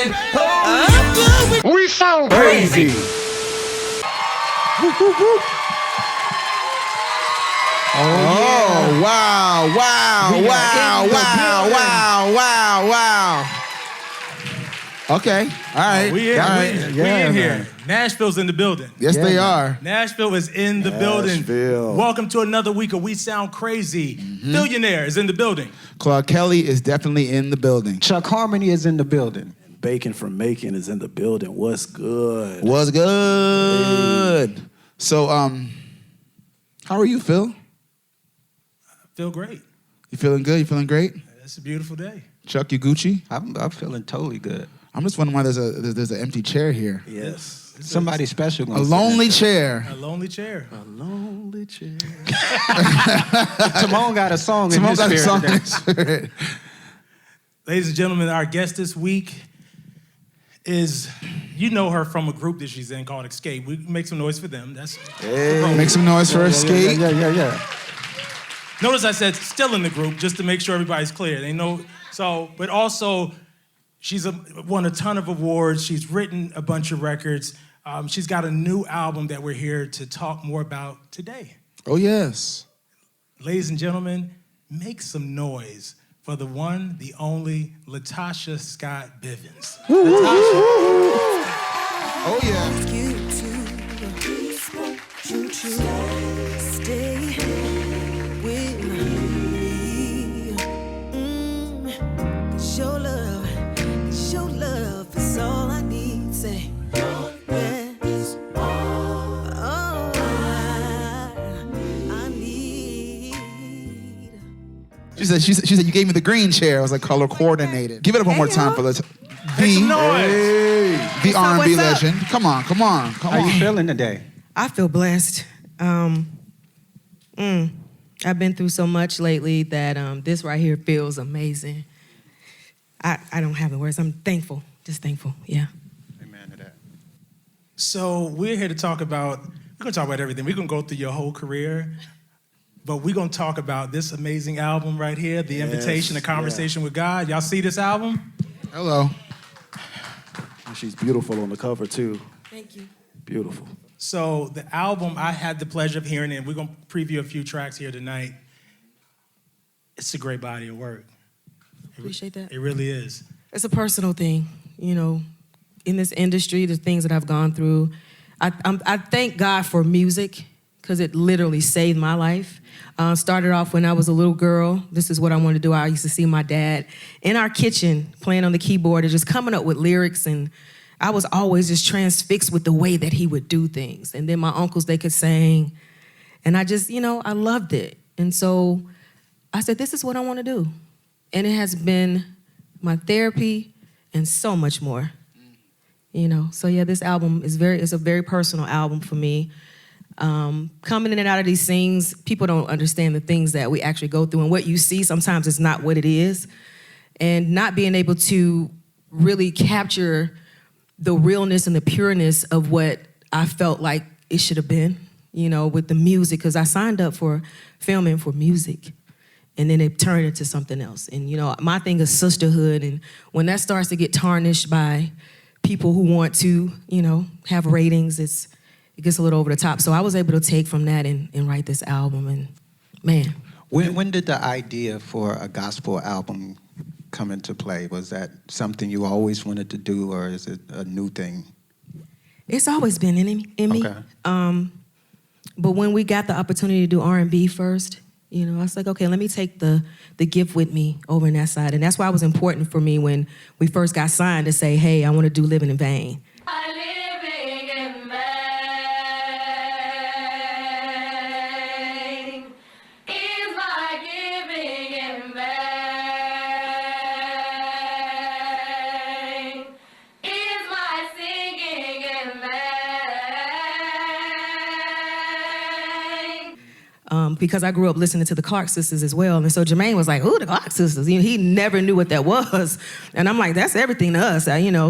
been. We sound crazy. Oh, wow. Okay, all right. We in here. Nashville's in the building. Yes, they are. Nashville is in the building. Welcome to another week of We Sound Crazy. Phillionaire is in the building. Claude Kelly is definitely in the building. Chuck Harmony is in the building. Bacon from Macon is in the building. What's good? What's good? So, how are you, Phil? I feel great. You feeling good? You feeling great? It's a beautiful day. Chuck, you Gucci? I'm feeling totally good. I'm just wondering why there's an empty chair here. Yes. Somebody special. A lonely chair. A lonely chair. A lonely chair. Tamone got a song in his spirit. Ladies and gentlemen, our guest this week is, you know her from a group that she's in called Xscape. We make some noise for them. Make some noise for Xscape. Yeah. Notice I said still in the group just to make sure everybody's clear. They know. So, but also, she's won a ton of awards. She's written a bunch of records. She's got a new album that we're here to talk more about today. Oh, yes. Ladies and gentlemen, make some noise for the one, the only, LaTocha Scott Bivens. Oh, yeah. Stay with me. Your love is all I need. Say, yes, all I need. She said you gave me the green chair. I was like color coordinated. Give it up one more time for the R&B legend. Come on. How you feeling today? I feel blessed. I've been through so much lately that this right here feels amazing. I don't have the words. I'm thankful, just thankful, yeah. Amen to that. So we're here to talk about, we're gonna talk about everything. We're gonna go through your whole career, but we're gonna talk about this amazing album right here, The Invitation, A Conversation with God. Y'all see this album? Hello. She's beautiful on the cover, too. Thank you. Beautiful. So the album, I had the pleasure of hearing it, and we're gonna preview a few tracks here tonight. It's a great body of work. Appreciate that. It really is. It's a personal thing, you know. In this industry, the things that I've gone through, I thank God for music because it literally saved my life. Started off when I was a little girl. This is what I wanted to do. I used to see my dad in our kitchen playing on the keyboard and just coming up with lyrics, and I was always just transfixed with the way that he would do things. And then my uncles, they could sing, and I just, I loved it. And so I said, this is what I want to do. And it has been my therapy and so much more, So yeah, this album is a very personal album for me. Coming in and out of these things, people don't understand the things that we actually go through, and what you see sometimes is not what it is. And not being able to really capture the realness and the pureness of what I felt like it should have been, with the music, because I signed up for filming for music. And then it turned into something else. And, my thing is sisterhood. And when that starts to get tarnished by people who want to, have ratings, it gets a little over the top. So I was able to take from that and write this album. And, man. When did the idea for a gospel album come into play? Was that something you always wanted to do, or is it a new thing? It's always been in me. Okay. But when we got the opportunity to do R&B first, I was like, okay, let me take the gift with me over in that side. And that's why it was important for me when we first got signed to say, hey, I want to do Living in Vain. Living in vain is my giving in vain, is my singing in vain. Because I grew up listening to the Clark sisters as well. And so Jermaine was like, ooh, the Clark sisters. He never knew what that was. And I'm like, that's everything to us,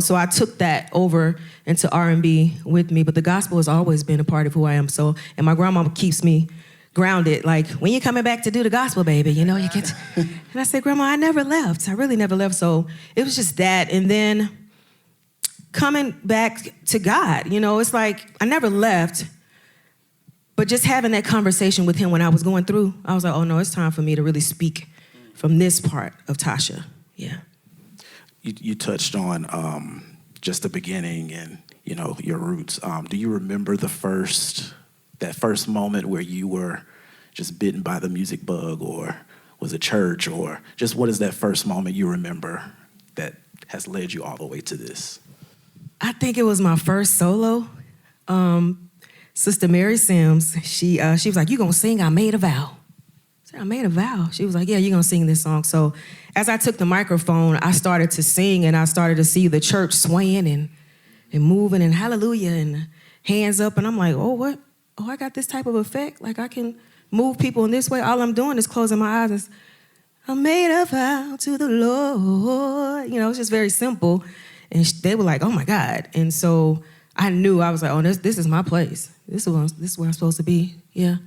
So I took that over into R&B with me. But the gospel has always been a part of who I am. So, and my grandma keeps me grounded. Like, when you coming back to do the gospel, baby? You get to... And I said, Grandma, I never left. I really never left. So it was just that. And then coming back to God. You know, it's like I never left, but just having that conversation with him when I was going through, I was like, oh no, it's time for me to really speak from this part of Tasha. Yeah. You touched on just the beginning and, you know, your roots. Do you remember that first moment where you were just bitten by the music bug, or was it church, or just what is that first moment you remember that has led you all the way to this? I think it was my first solo. Sister Mary Sims, she was like, you gonna sing I Made a Vow. I said, I made a vow. She was like, yeah, you're gonna sing this song. So as I took the microphone, I started to sing, and I started to see the church swaying and moving and hallelujah and hands up. And I'm like, oh, what? Oh, I got this type of effect? Like I can move people in this way? All I'm doing is closing my eyes and I made a vow to the Lord. You know, it's just very simple. And they were like, oh my God. And so I knew, I was like, oh, this is my place. This is where I'm supposed to be. Yeah.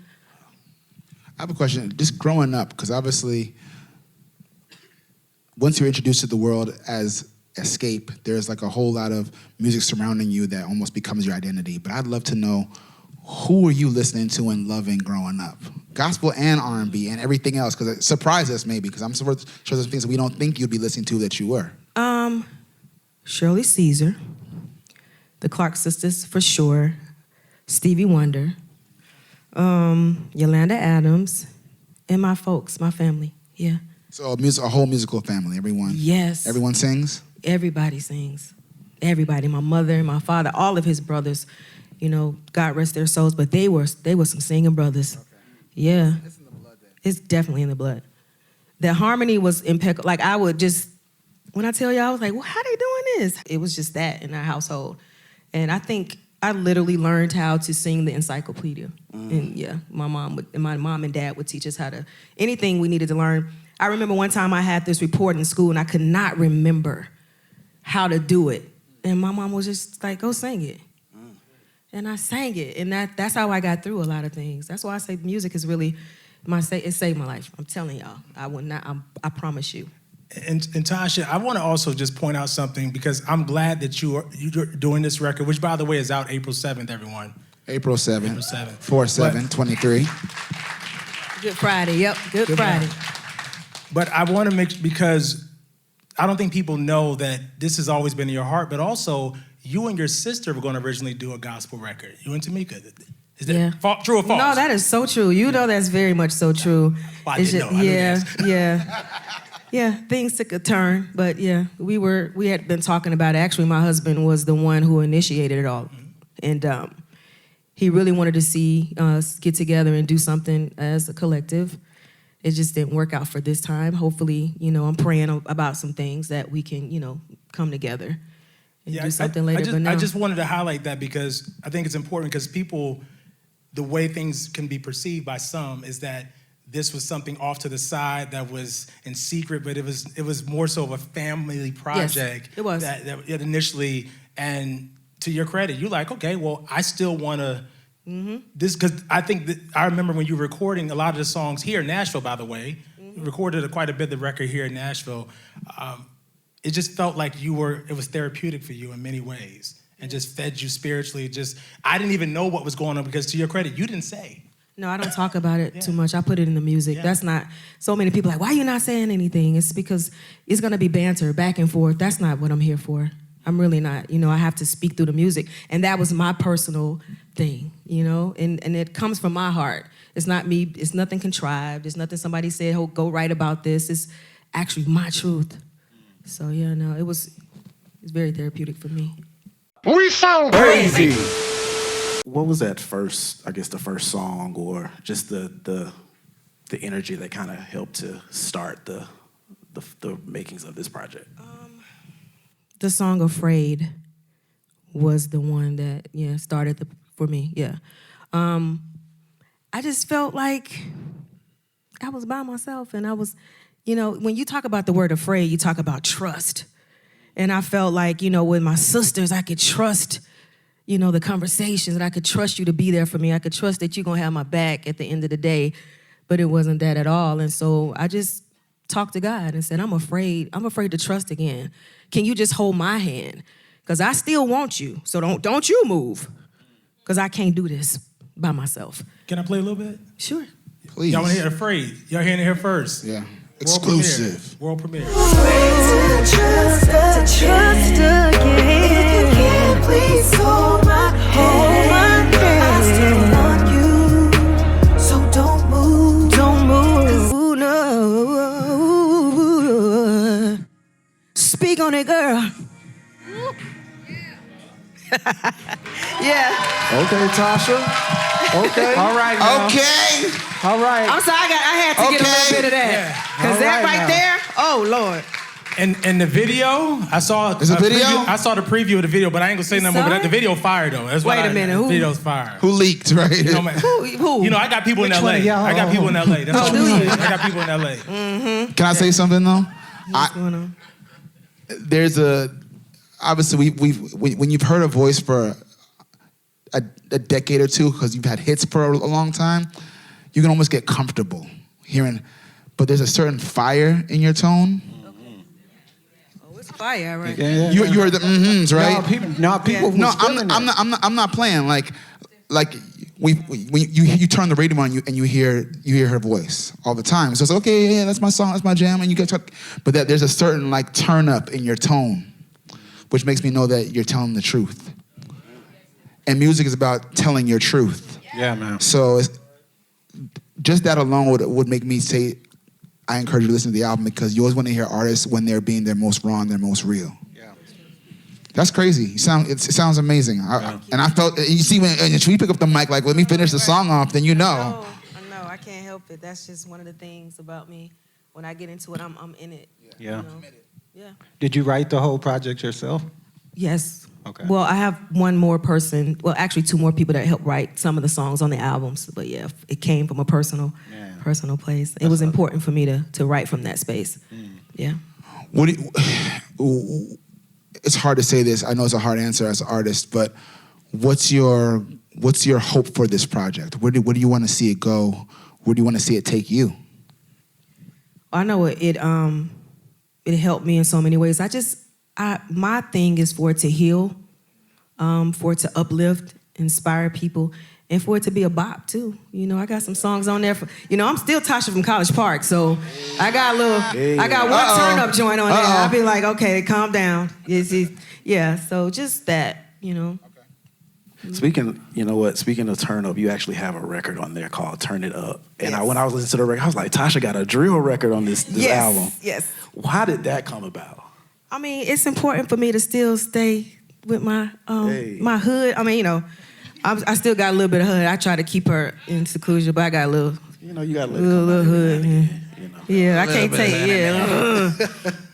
I have a question. Just growing up, because obviously, once you're introduced to the world as Xscape, there's like a whole lot of music surrounding you that almost becomes your identity. But I'd love to know, who were you listening to and loving growing up? Gospel and R&B and everything else, because it surprised us maybe, because I'm sure there's things that we don't think you'd be listening to that you were. Shirley Caesar, the Clark Sisters for sure, Stevie Wonder, Yolanda Adams, and my folks, my family, yeah. So a whole musical family, everyone? Yes. Everyone sings? Everybody sings. Everybody, my mother, my father, all of his brothers, you know, God rest their souls, but they were some singing brothers. Okay. Yeah. It's in the blood then. It's definitely in the blood. The harmony was impeccable. Like I would just, when I tell you, I was like, well, how they doing this? It was just that in our household. And I think I literally learned how to sing the encyclopedia. And yeah, my mom and dad would teach us how to, anything we needed to learn. I remember one time I had this report in school and I could not remember how to do it. And my mom was just like, go sing it. And I sang it, and that's how I got through a lot of things. That's why I say music is really, it saved my life. I'm telling y'all, I promise you. And Tasha, I want to also just point out something, because I'm glad that you're doing this record, which by the way is out April 7th, everyone. April 7th. April 7th. 4/7/23. Good Friday, yep, Good Friday. But I want to because I don't think people know that this has always been in your heart, but also you and your sister were going to originally do a gospel record. You and Tamika. Is that true or false? No, that is so true. You know that's very much so true. Well, I didn't know. Yeah, things took a turn, but yeah, we had been talking about it. Actually, my husband was the one who initiated it all. And he really wanted to see us get together and do something as a collective. It just didn't work out for this time. Hopefully, you know, I'm praying about some things that we can, you know, come together and do something later. I just wanted to highlight that because I think it's important, because people, the way things can be perceived by some is that this was something off to the side that was in secret, but it was more so of a family project. Yes, it was. That initially, and to your credit, you're like, okay, well, I still want to, this, because I think that I remember when you were recording a lot of the songs here in Nashville, by the way, you recorded quite a bit of the record here in Nashville. It just felt like it was therapeutic for you in many ways and just fed you spiritually. I didn't even know what was going on, because to your credit, you didn't say. No, I don't talk about it too much. I put it in the music. That's not, so many people are like, why are you not saying anything? It's because it's gonna be banter back and forth. That's not what I'm here for. I'm really not. You know, I have to speak through the music. And that was my personal thing, you know? And it comes from my heart. It's not me, it's nothing contrived. It's nothing somebody said, oh, go write about this. It's actually my truth. So yeah, no, it's very therapeutic for me. We sound crazy. What was that first, I guess the first song, or just the energy that kind of helped to start the makings of this project? The song Afraid was the one that, started for me, yeah. I just felt like I was by myself, and I was, you know, when you talk about the word afraid, you talk about trust. And I felt like, you know, with my sisters, I could trust, you know, the conversations, and I could trust you to be there for me. I could trust that you're gonna have my back at the end of the day, but it wasn't that at all. And so I just talked to God and said, I'm afraid to trust again. Can you just hold my hand? Because I still want you. So don't you move. Because I can't do this by myself. Can I play a little bit? Sure. Please. Y'all want to hear Afraid? Y'all hearing it here first? Yeah. World premiere. Exclusive. World premiere. Trust again. If you can, please hold my hand. I still want you, so don't move. Don't move. Ooh, no. Speak on it, girl. Yeah. Okay, Tasha. Okay. All right, now. Okay. All right. I'm sorry, I had to get a little bit of that. Because that All right right now. there, oh, Lord. And the video, I saw There's a video? I saw the preview of the video, but I ain't gonna say nothing more. saw But the it? video fire though. That's Wait why a minute, The who? video's fire. Who leaked, right? You know, man, Who? you know, I got people in Which LA. one of y'all? I got people in LA. That's all do I'm you? saying. I got people in LA. Can I say something though? What's going on? There's obviously when you've heard a voice for a decade or two because you've had hits for a long time, you can almost get comfortable hearing. But there's a certain fire in your tone. Oh, it's fire, right? Yeah. You heard the mm-hms, right? No, people No, was feeling that. I'm not playing. Like you turn the radio on and you hear her voice all the time. So it's okay, yeah, that's my song, that's my jam, and you get talk. But there's a certain like turn up in your tone, which makes me know that you're telling the truth. And music is about telling your truth. Yeah, man. So just that alone would make me say, I encourage you to listen to the album because you always want to hear artists when they're being their most raw and their most real. Yeah. That's crazy. It sounds amazing. And I felt, you see, when we pick up the mic, like, let me finish the song off, then you know. No, I can't help it. That's just one of the things about me. When I get into it, I'm in it. Yeah. You know? Yeah. Did you write the whole project yourself? Yes. Okay. Well, I have one more person, well, actually two more people that helped write some of the songs on the albums. But yeah, it came from a personal place. It was important for me to write from that space. Yeah. It's hard to say this. I know it's a hard answer as an artist, but what's your hope for this project? Where do you want to see it go? Where do you want to see it take you? I know it helped me in so many ways. My thing is for it to heal, for it to uplift, inspire people, and for it to be a bop too. You know, I got some songs on there. I'm still Tasha from College Park, so I got one turn up joint on there. I'll be like, okay, calm down. Yeah, so just that, Speaking of turn up, you actually have a record on there called Turn It Up. And when I was listening to the record, I was like, Tasha got a drill record on this album. Yes. How did that come about? I mean, it's important for me to still stay with my my hood. I mean, I still got a little bit of hood. I try to keep her in seclusion, but I got a little. You got a little hood. Yeah, I can't take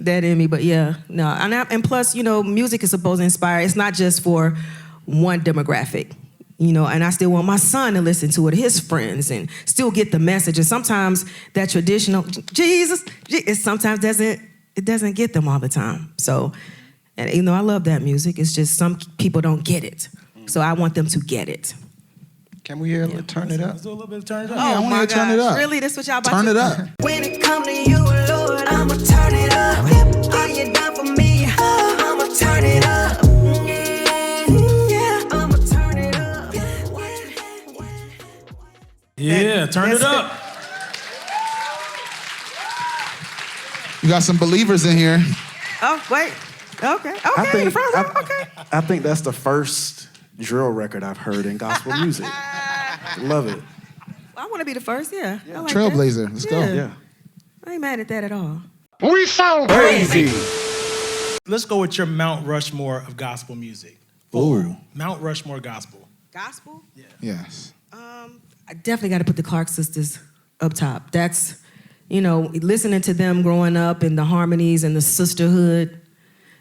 that in me, but yeah, no. And plus, music is supposed to inspire. It's not just for one demographic, and I still want my son to listen to it, his friends, and still get the message. And sometimes that traditional Jesus, it sometimes doesn't get them all the time. So, and I love that music. It's just some people don't get it. So I want them to get it. Can we hear a Turn It Up? Let's do a little bit of Turn It Up. I want to hear Turn It Up. Really? That's what y'all about Turn to it up. When it come to you, Lord, I'ma turn it up. Are you down for me? I'ma turn it up. Yeah, I'ma turn it up. Yeah, turn it up. You got some believers in here. Oh, wait. Okay. Okay. The front row. Okay. I think that's the first drill record I've heard in gospel music. Love it. I want to be the first, yeah. I like Trailblazer. that. Let's go. Yeah. I ain't mad at that at all. We sound crazy. Let's go with your Mount Rushmore of gospel music. Ooh. Mount Rushmore gospel. Gospel? Yes. I definitely got to put the Clark sisters up top. That's, listening to them growing up and the harmonies and the sisterhood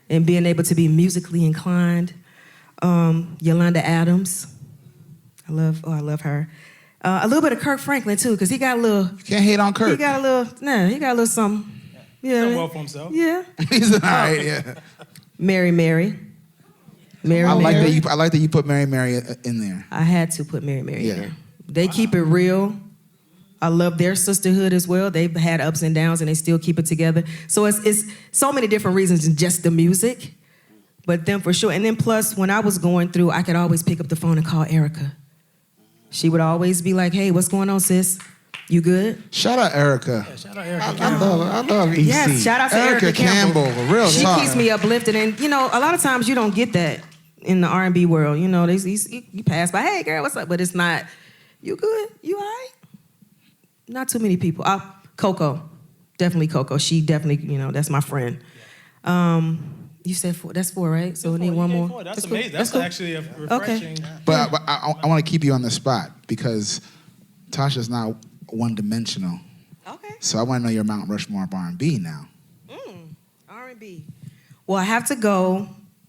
and being able to be musically inclined. Yolanda Adams. I love her. A little bit of Kirk Franklin too, because he got a little. You can't hate on Kirk. He got a little something. Yeah. Done well for himself. Yeah. He's all right, yeah. Mary. I like that you put Mary in there. I had to put Mary Yeah. in there. They keep it real. I love their sisterhood as well. They've had ups and downs and they still keep it together. So it's so many different reasons than just the music. But then for sure, and then plus when I was going through, I could always pick up the phone and call Erica. She would always be like, hey, what's going on, sis? You good? Shout out Erica. Yeah, shout out Erica. I love EC. Yes, shout out to Erica Campbell. Real She talk. keeps me uplifted, and you know, a lot of times you don't get that in the R&B world. You know, you pass by, hey girl, what's up? But it's not, you good? You all right? Not too many people. Coco, definitely Coco. She definitely, you know, that's my friend. You said 4. That's 4, right? So we need one more. That's cool. amazing. That's cool. actually a refreshing. Okay. But I want to keep you on the spot because Tasha's not one-dimensional. Okay. So I want to know your Mount Rushmore of R&B now. R&B. Well, I have to go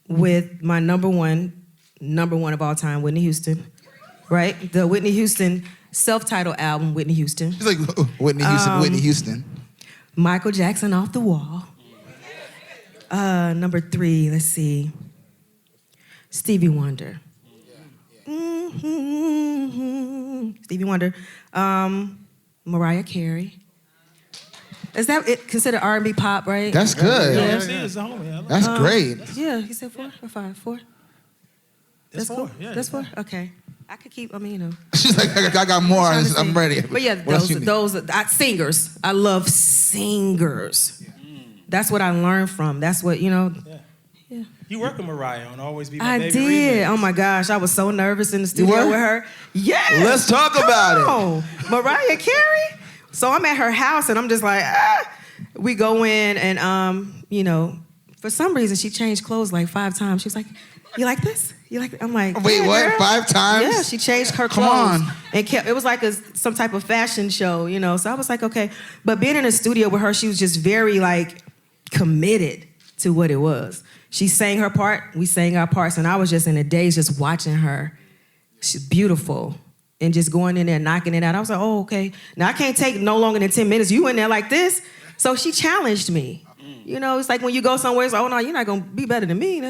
with my number one of all time, Whitney Houston. Right? The Whitney Houston self-titled album, Whitney Houston. She's like, Whitney Houston, Whitney Houston. Michael Jackson, Off the Wall. Number 3, let's see. Stevie Wonder. Stevie Wonder. Mariah Carey. Is that it considered R&B pop, right? That's good. Yeah, see, it's a homie. I love That's great. Yeah, he said 4 or 5? 4? That's 4. Cool. Yeah, That's 4? Okay. I could keep, you know. She's like, I got more. Trying to I'm think. ready. But yeah, What else you need? singers. I love singers. That's what I learned from. That's what, you know. Yeah. You work with Mariah on Always Be My I Baby did. remix. Oh my gosh, I was so nervous in the studio were? with her. Yes. Let's talk about it. Mariah Carey. So I'm at her house and I'm just like, We go in and you know, for some reason she changed clothes like 5 times. She was like, "You like this? You like?" I'm like, Wait, "Yeah, what? girl." 5 times? Yeah, she changed her Come clothes on. and kept. It was like some type of fashion show, you know. So I was like, okay. But being in the studio with her, she was just very like committed to what it was. She sang her part, we sang our parts, and I was just in a daze just watching her. She's beautiful. And just going in there, knocking it out. I was like, oh, okay. Now I can't take no longer than 10 minutes. You in there like this? So she challenged me. You know, it's like when you go somewhere, it's like, oh no, you're not gonna be better than me.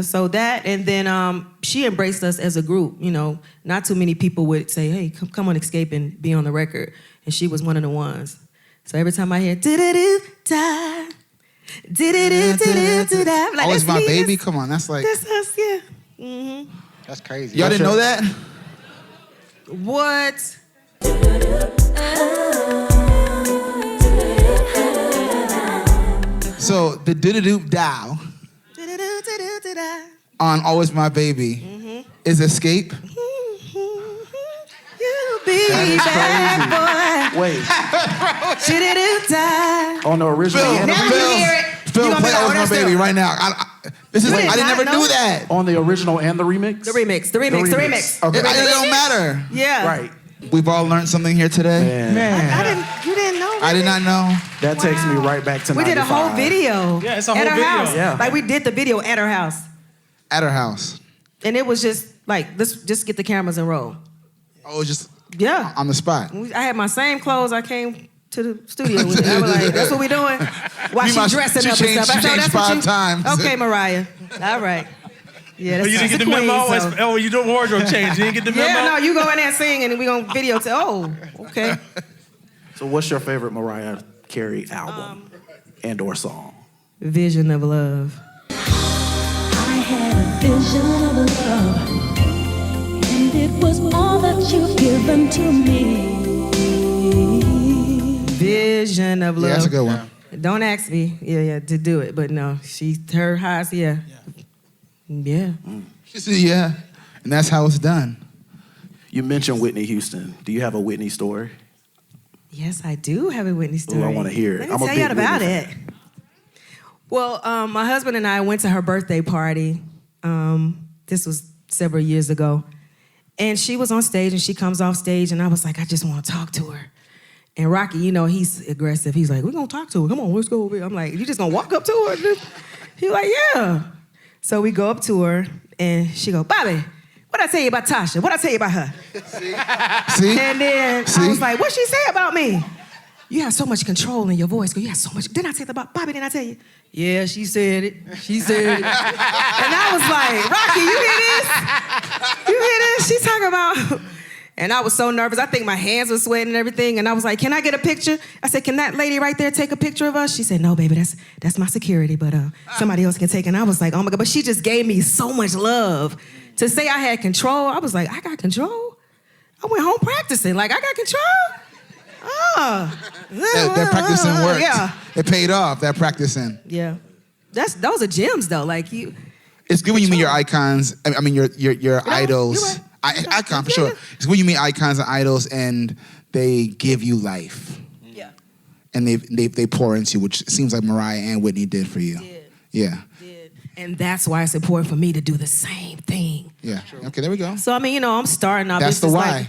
So that, and then she embraced us as a group. You know, not too many people would say, hey, come on Xscape and be on the record. And she was one of the ones. So every time I hear, do-do-do-da, do-do-do-do-do-da, I'm like, Always that's My me, Baby? Come on, that's like... That's us, yeah. Mm-hmm. That's crazy. Y'all didn't know that? What? So the do-do-do dow on Always My Baby is Xscape. You be bad boy. Wait, Do-do-do-da. on the original Phil, and the Now remix? you hear it. Phil, You gonna play be like, Always oh, My that's Baby Phil. right now. I You didn't not never know? knew that. On the original and the remix? The remix. Okay, it don't matter. Yeah. Right. We've all learned something here today. Man, You didn't know that? I did not know. that takes me right back to We did a whole 95. video. Yeah, it's a at whole her video. house. Yeah. Like we did the video at her house. At her house. And it was just like, let's just get the cameras and roll. Oh, it was just Yeah. on the spot. I had my same clothes I came to the studio with. I was like, that's what we doing? While You she must- dressing she up changed- and stuff. she I said, changed that's what 5 you- times. Okay, Mariah. All right. Yeah, that's Oh, you didn't get the she's a memo? queen, so- Oh, you doing wardrobe change. You didn't get the memo? Yeah, no, you go in there and sing and we gonna video to, oh, okay. So what's your favorite Mariah Carey album and or song? Vision of Love. I had a vision of love, and it was all that you've given to me. Vision of Love. Yeah, that's a good one. Don't ask me, to do it, but no, her highs, yeah. She said, yeah. And that's how it's done. You mentioned Whitney Houston. Do you have a Whitney story? Yes, I do have a Whitney story. Ooh, I wanna hear it. Let me I'm a tell big you about Whitney it. Well, my husband and I went to her birthday party. This was several years ago. And she was on stage, and she comes off stage, and I was like, I just want to talk to her. And Rocky, you know, he's aggressive. He's like, we're going to talk to her. Come on, let's go over here. I'm like, you just going to walk up to her? He's like, yeah. So we go up to her, and she go, Bobby, what'd I tell you about Tasha? What'd I tell you about her? See? And then See? I was like, what'd she say about me? You have so much control in your voice. You have so much. Didn't I say that about Bobby? Didn't I tell you? Yeah, she said it. She said it. And I was like, Rocky, you hear this? You hear this? She's talking about. And I was so nervous. I think my hands were sweating and everything. And I was like, can I get a picture? I said, can that lady right there take a picture of us? She said, no, baby, that's my security, but somebody else can take it. And I was like, oh my God. But she just gave me so much love. To say I had control, I was like, I got control? I went home practicing. Like, I got control? That practicing worked. Yeah. It paid off, that practicing. Yeah. Those are gems, though. Like, It's good when you meet your icons. I mean, your idols. you're right. Icon for sure. It's when you meet icons and idols, and they give you life, Yeah. and they pour into you, which seems like Mariah and Whitney did for you. Did. Yeah. And that's why it's important for me to do the same thing. Yeah. Okay. There we go. So, I mean, I'm starting out. That's the why.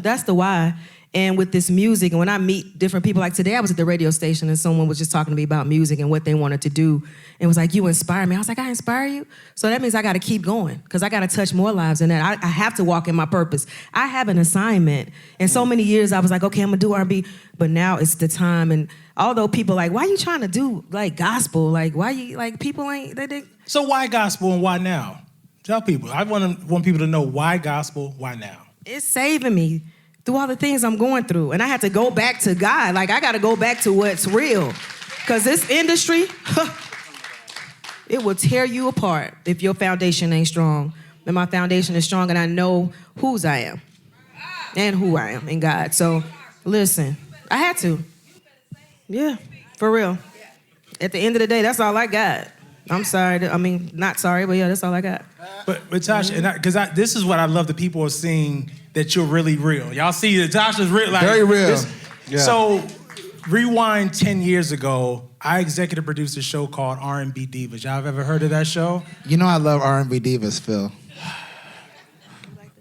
That's the why. And with this music, and when I meet different people, like today I was at the radio station and someone was just talking to me about music and what they wanted to do. And was like, you inspire me. I was like, I inspire you? So that means I got to keep going because I got to touch more lives than that. I have to walk in my purpose. I have an assignment. And so many years I was like, okay, I'm going to do R&B. But now it's the time. And although people like, why you trying to do like gospel? Like, why you, like people ain't, they. So why gospel and why now? Tell people. I want people to know why gospel, why now? It's saving me through all the things I'm going through. And I had to go back to God. Like, I got to go back to what's real. Because this industry, it will tear you apart if your foundation ain't strong. And my foundation is strong, and I know whose I am and who I am in God. So, listen, I had to. Yeah, for real. At the end of the day, that's all I got. I'm sorry. I mean, not sorry, but yeah, that's all I got. But Tasha, because this is what I love that people are seeing, that you're really real. Y'all see that Tasha's real. Like, very real. Yeah. So, rewind 10 years ago, I executive produced a show called R&B Divas. Y'all have ever heard of that show? You know I love R&B Divas, Phil.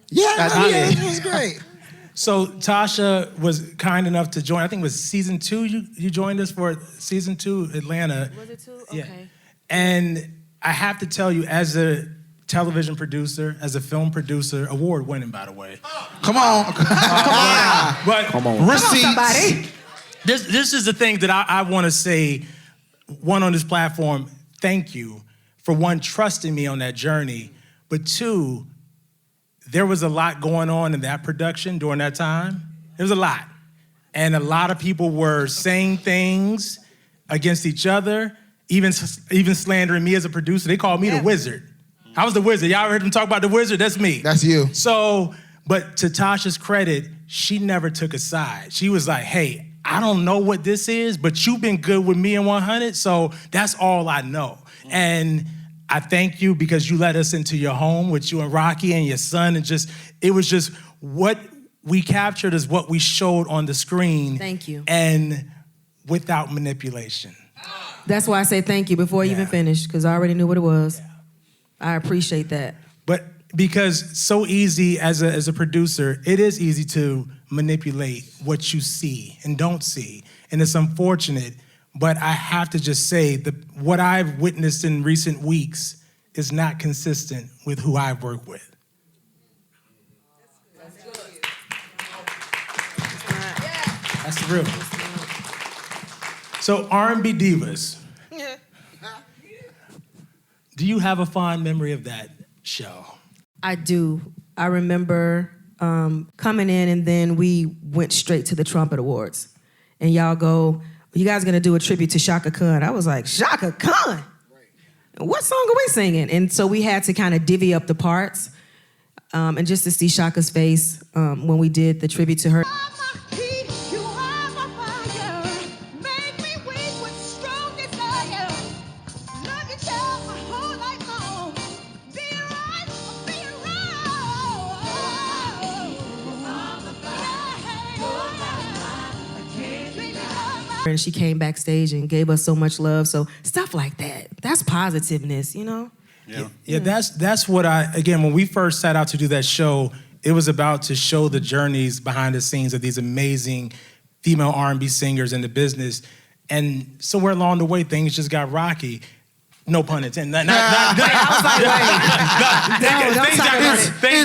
Yeah, it was great. So Tasha was kind enough to join. I think it was season 2. You joined us for season 2, Atlanta. Was it 2? Yeah. Okay. And I have to tell you, as a television producer, as a film producer, award-winning, by the way. Come on. But Come on. Receipts. Somebody. This is the thing that I want to say, one, on this platform, thank you for, one, trusting me on that journey, but two, there was a lot going on in that production during that time. There was a lot. And a lot of people were saying things against each other, even slandering me as a producer. They called me the wizard. I was the wizard. Y'all heard them talk about the wizard? That's me. That's you. So, but to Tasha's credit, she never took a side. She was like, hey, I don't know what this is, but you've been good with me in 100, so that's all I know. And I thank you because you let us into your home with you and Rocky and your son, and it was just what we captured is what we showed on the screen. Thank you. And without manipulation. That's why I say thank you before you even finished, because I already knew what it was. Yeah. I appreciate that. But because so easy as a producer, it is easy to manipulate what you see and don't see. And it's unfortunate, but I have to just say that what I've witnessed in recent weeks is not consistent with who I work with. That's the real. So R&B Divas. Do you have a fond memory of that show? I do. I remember coming in, and then we went straight to the Trumpet Awards. And y'all go, you guys are gonna do a tribute to Shaka Khan. I was like, Shaka Khan? What song are we singing? And so we had to kind of divvy up the parts. And just to see Shaka's face when we did the tribute to her. And she came backstage and gave us so much love. So stuff like that, that's positiveness, you know? Yeah, that's what again, when we first set out to do that show, it was about to show the journeys behind the scenes of these amazing female R&B singers in the business. And somewhere along the way, things just got rocky. No pun intended. Things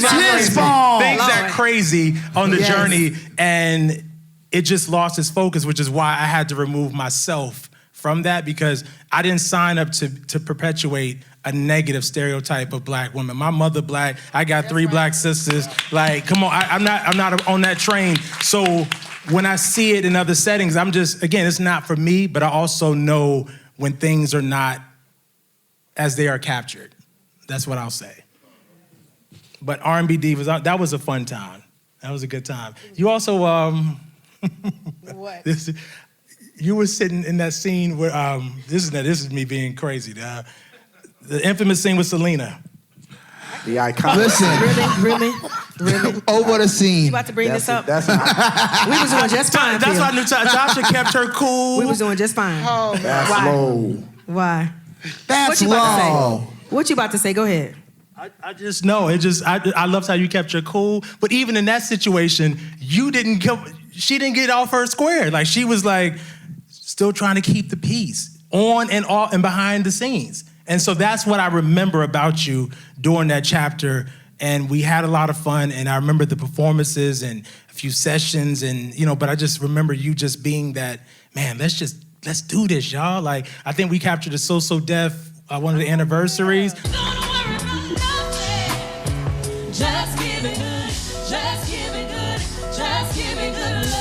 got crazy on the journey, and it just lost its focus, which is why I had to remove myself from that, because I didn't sign up to perpetuate a negative stereotype of black women. My mother black, I got 3 black sisters. Like, come on, I'm not on that train. So when I see it in other settings, I'm just, again, it's not for me, but I also know when things are not as they are captured. That's what I'll say. But R&B Divas, that was a fun time. That was a good time. You also, What? You were sitting in that scene where, this is me being crazy. The infamous scene with Selena. The iconic. Listen, Really? over the scene. You about to bring this up? That's We was doing just fine, That's Phil. why I knew Tasha kept her cool. We was doing just fine. that's Why? low. Why? That's What you about to low. say? What you about to say? Go ahead. I just know, I loved how you kept her cool, but even in that situation, she didn't get off her square. Like, she was like, still trying to keep the peace on and off and behind the scenes. And so that's what I remember about you during that chapter. And we had a lot of fun, and I remember the performances and a few sessions, and but I just remember you just being that, man, let's do this, y'all. Like, I think we captured the So Def, one of the anniversaries. Just give it good, just give it good, just give it good love.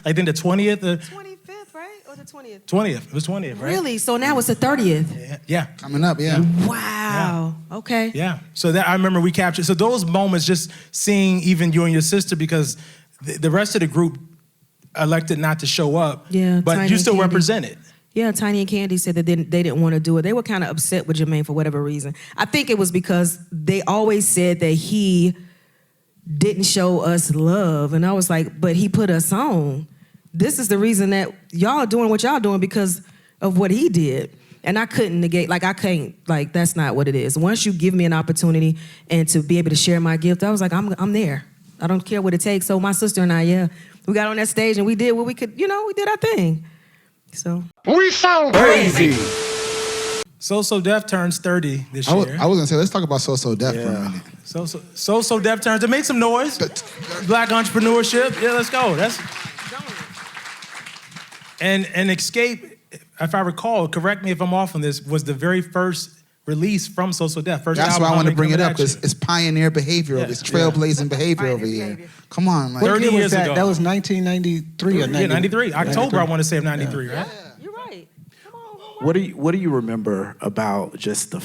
I think the 20th. 25th, right? Or the 20th? 20th. It was 20th, right? Really? So now it's the 30th? Yeah. Coming up, yeah. Wow. Okay. Yeah. So that I remember we captured. So those moments, just seeing even you and your sister, because the rest of the group elected not to show up. Yeah, But Tiny you and still Candy. represented. Yeah, Tiny and Candy said that they didn't want to do it. They were kind of upset with Jermaine for whatever reason. I think it was because they always said that he didn't show us love. And I was like, but he put us on. This is the reason that y'all are doing what y'all doing, because of what he did. And I couldn't negate, that's not what it is. Once you give me an opportunity and to be able to share my gift, I was like, I'm there. I don't care what it takes. So my sister and I, we got on that stage and we did what we could, we did our thing. So. We sound crazy. So Def turns 30 this I was year. gonna say, let's talk about So Def for a Yeah. minute. So Def turns. Make some noise. Black entrepreneurship. Yeah, let's go. And Xscape, if I recall, correct me if I'm off on this, was the very first release from So Def. First That's album, why I want to Humming bring it Coming up, at You. because it's pioneer behavior, Yeah. it's trailblazing behavior over here. Come on, like, 30 What year years was that? ago. That was 1993 or 90? Yeah, 93. October, I want to say, of 93, right? You're right. Come on. What do you remember about just that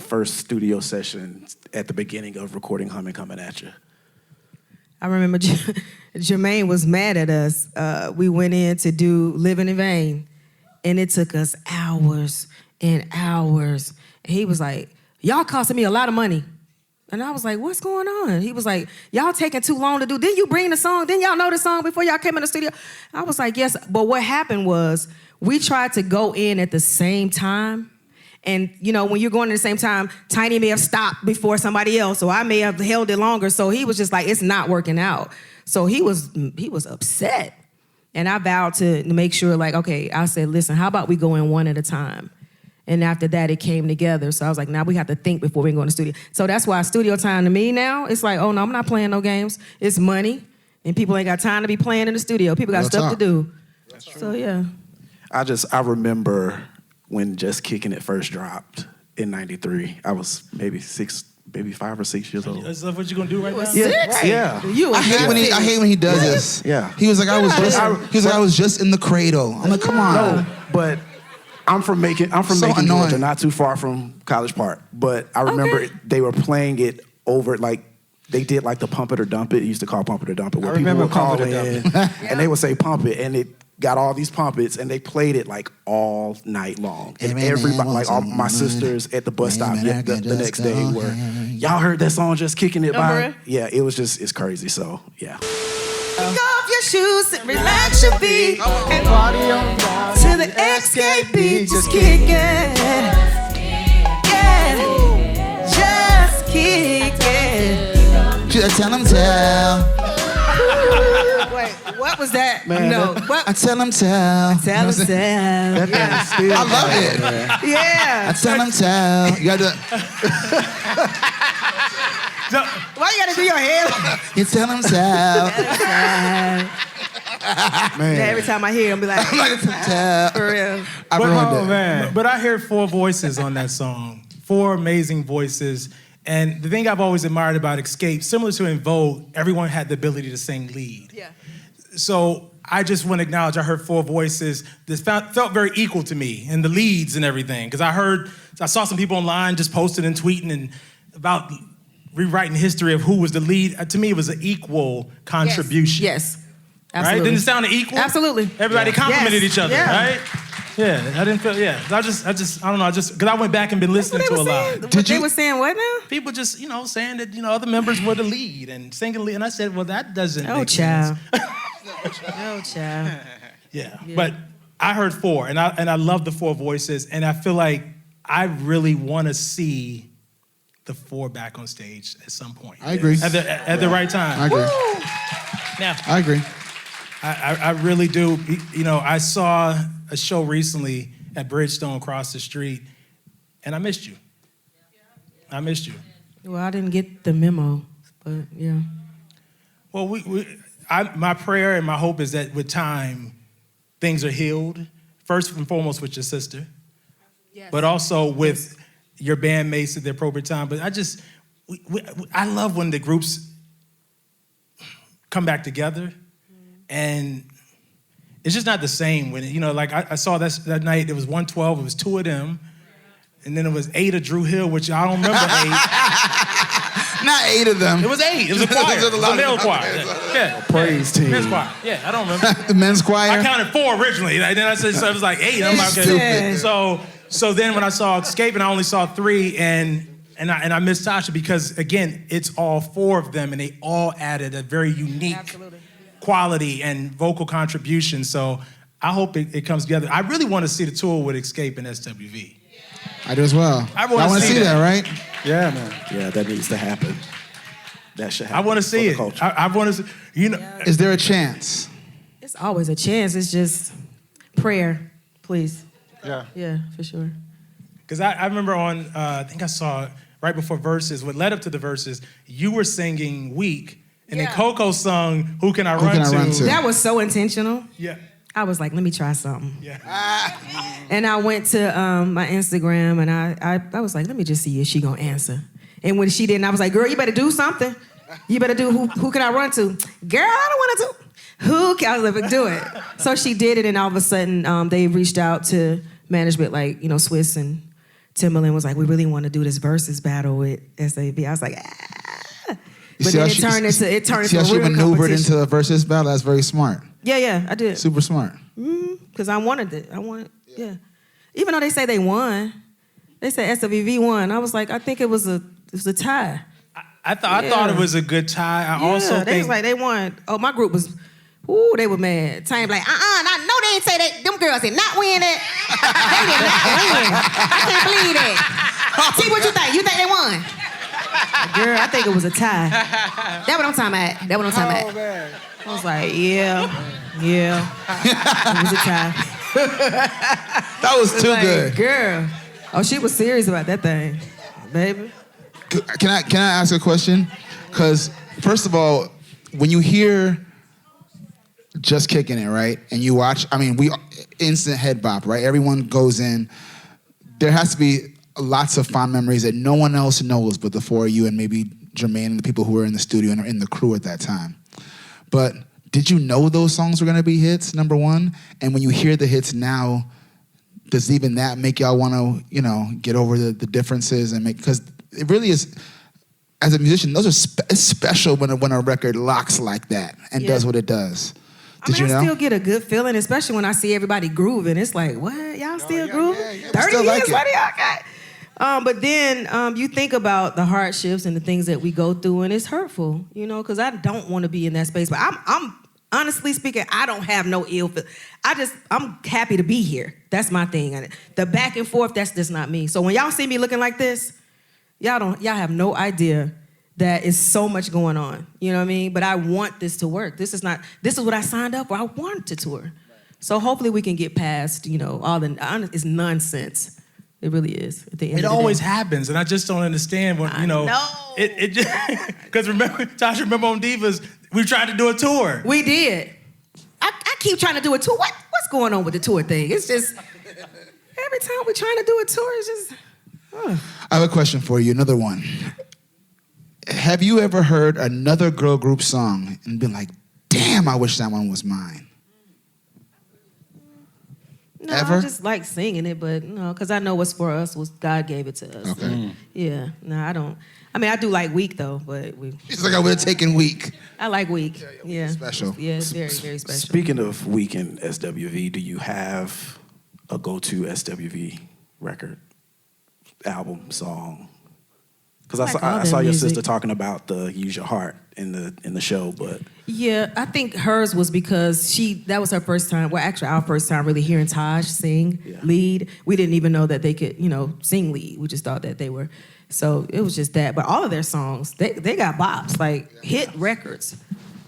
first studio session at the beginning of recording Humming Coming At You? I remember Jermaine was mad at us. We went in to do Living in Vain, and it took us hours and hours. And he was like, y'all costing me a lot of money. And I was like, what's going on? He was like, y'all taking too long to do. Didn't you bring the song? Didn't y'all know the song before y'all came in the studio? I was like, yes. But what happened was we tried to go in at the same time. And, when you're going at the same time, Tiny may have stopped before somebody else, or I may have held it longer. So he was just like, it's not working out. So he was upset. And I vowed to make sure, okay, I said, listen, how about we go in one at a time? And after that, it came together. So I was like, now we have to think before we go in the studio. So that's why studio time to me now, it's like, oh no, I'm not playing no games. It's money. And people ain't got time to be playing in the studio. People got Real stuff talk. to do. So yeah. I remember when Just Kicking It first dropped in 93. I was maybe 5 or 6 years old. Is that what you're going to do right now? Six? Yeah. You I hate when he does this. Yeah. He was like, I was just in the cradle. I'm like, come on. No, but I'm from Macon, annoying. Georgia, not too far from College Park. But I remember they were playing it over, they did the Pump It or Dump It. It used to call Pump It or Dump It. Where people remember would call Pump It or in, Dump and they would say Pump It, and it got all these pump its, and they played it all night long. And everybody, all my sisters at the bus stop the next day were, y'all heard that song Just Kicking It by? Yeah, it's crazy. So yeah. Take off your shoes and relax your feet and party on down to the Xscape beat. Just kick it. Yeah. Just kick it. Should I tell him tell? Wait, what was that? Man, no. What? I tell him tell. Tell him, That thing is still I love it. Yeah. I tell him tell. You gotta, Why you gotta do your hair? you tell him tell. Every time I hear him, be like, for real. I ruined it. But I hear 4 voices on that song. 4 amazing voices. And the thing I've always admired about Xscape, similar to In Vogue, everyone had the ability to sing lead. Yeah. So I just want to acknowledge I heard 4 voices that felt very equal to me, and the leads and everything. Because I saw some people online just posting and tweeting and about rewriting history of who was the lead. To me, it was an equal contribution. Yes. Absolutely. Right? Didn't it sound equal? Absolutely. Everybody complimented each other, Yeah. right? Yeah, I didn't feel, I don't know, because I went back and been listening to a lot. They were saying what now? People just, saying that, other members were the lead and singing lead. And I said, well, that doesn't make child. sense. Oh, child. Yeah, but I heard 4, and I love the 4 voices, and I feel like I really want to see the 4 back on stage at some point. I agree. At the right time. I agree. Now, I agree. I really do. I saw a show recently at Bridgestone across the street, and I missed you. I missed you. Well, I didn't get the memo, but yeah. Well, my prayer and my hope is that with time, things are healed. First and foremost with your sister, but also with your bandmates at the appropriate time. But I love when the groups come back together, and it's just not the same when, I saw that night, there was 112, it was 2 of them, and then it was 8 of Drew Hill, which I don't remember 8. Not 8 of them. It was 8, it was a choir, it was a male choir. Yeah. Praise team. Men's choir, yeah, I don't remember. The men's choir? I counted 4 originally, and then I said, so it was like 8, I'm like, okay. So then when I saw Xscape, and I only saw 3, and I missed Tasha because, again, it's all 4 of them, and they all added a very unique quality and vocal contribution. So I hope it comes together. I really want to see the tour with Xscape and SWV. I do as well. I want to see that, right? Yeah, man. Yeah, that needs to happen. That should happen. I want to see it. I want to see, Is there a chance? It's always a chance. It's just prayer, please. Yeah. Yeah, for sure. Because I remember on, I think I saw right before Verses, what led up to the Verses, you were singing Weak, and then Coco sung Who Can I Run To? That was so intentional. Yeah. I was like, let me try something. Yeah. And I went to my Instagram, and I was like, let me just see if she gonna answer. And when she didn't, I was like, girl, you better do something. You better do Who Can I Run To? Girl, I don't want to do. I was like, do it. So she did it, and all of a sudden, they reached out to management, like, Swiss and Timbaland was like, we really want to do this versus battle with SAB. I was like, But then it turned into a real competition. See how she maneuvered into a versus battle? That's very smart. Yeah, I did. Super smart. Because I wanted it. Yeah. Even though they say they won, they say SWV won. I was like, I think it was a tie. I thought it was a good tie. I also they think was like, they won. Oh, my group was, they were mad. Time like, I know they didn't say that. Them girls did not win it. They did not win. I can't believe that. See what you think? You think they won? Girl, I think it was a tie. That's what I'm talking about. Man. I was like, yeah. It was a tie. That was too good. Girl. Oh, she was serious about that thing, baby. Can I ask a question? Because first of all, when you hear Just Kicking It, right, and you watch, we instant head bop, right? Everyone goes in. There has to be lots of fond memories that no one else knows but the 4 of you and maybe Jermaine and the people who were in the studio and in the crew at that time. But did you know those songs were going to be hits, number one? And when you hear the hits now, does even that make y'all want to, get over the differences and because it really is, as a musician, those are it's special when a record locks like that and does what it does. Did you know? I still get a good feeling, especially when I see everybody grooving. It's like, what? Y'all still grooving? Yeah, 30 still years like it. later, y'all got. But then you think about the hardships and the things that we go through, and it's hurtful, because I don't want to be in that space. But I'm honestly speaking, I don't have no ill feel. I'm happy to be here. That's my thing. The back and forth, that's just not me. So when y'all see me looking like this, y'all have no idea that is so much going on. You know what I mean? But I want this to work. This is what I signed up for. I want to tour. So hopefully we can get past, all the, it's nonsense. It really is. At the end It of the always day. happens, and I just don't understand when, it just, because remember on Divas, we tried to do a tour. We did. I keep trying to do a tour. What's going on with the tour thing? It's just every time we're trying to do a tour, it's just. I have a question for you, another one. Have you ever heard another girl group song and been like, damn, I wish that one was mine? No, Ever? I just like singing it, but no, because I know what's for us was God gave it to us. Okay. Yeah, no, I don't. I mean, I do like Week though, but It's like I would have taken Week. I like Week. Yeah, Special. Yeah, it's very, very special. Speaking of Week in SWV, do you have a go-to SWV record, album, song? Because I like all I their saw your music. sister talking about the Use Your Heart in the show, but Yeah, I think hers was because that was her first time, well, actually our first time really hearing Taj sing lead. We didn't even know that they could, sing lead. We just thought that they were, so it was just that. But all of their songs, they got bops, like hit records.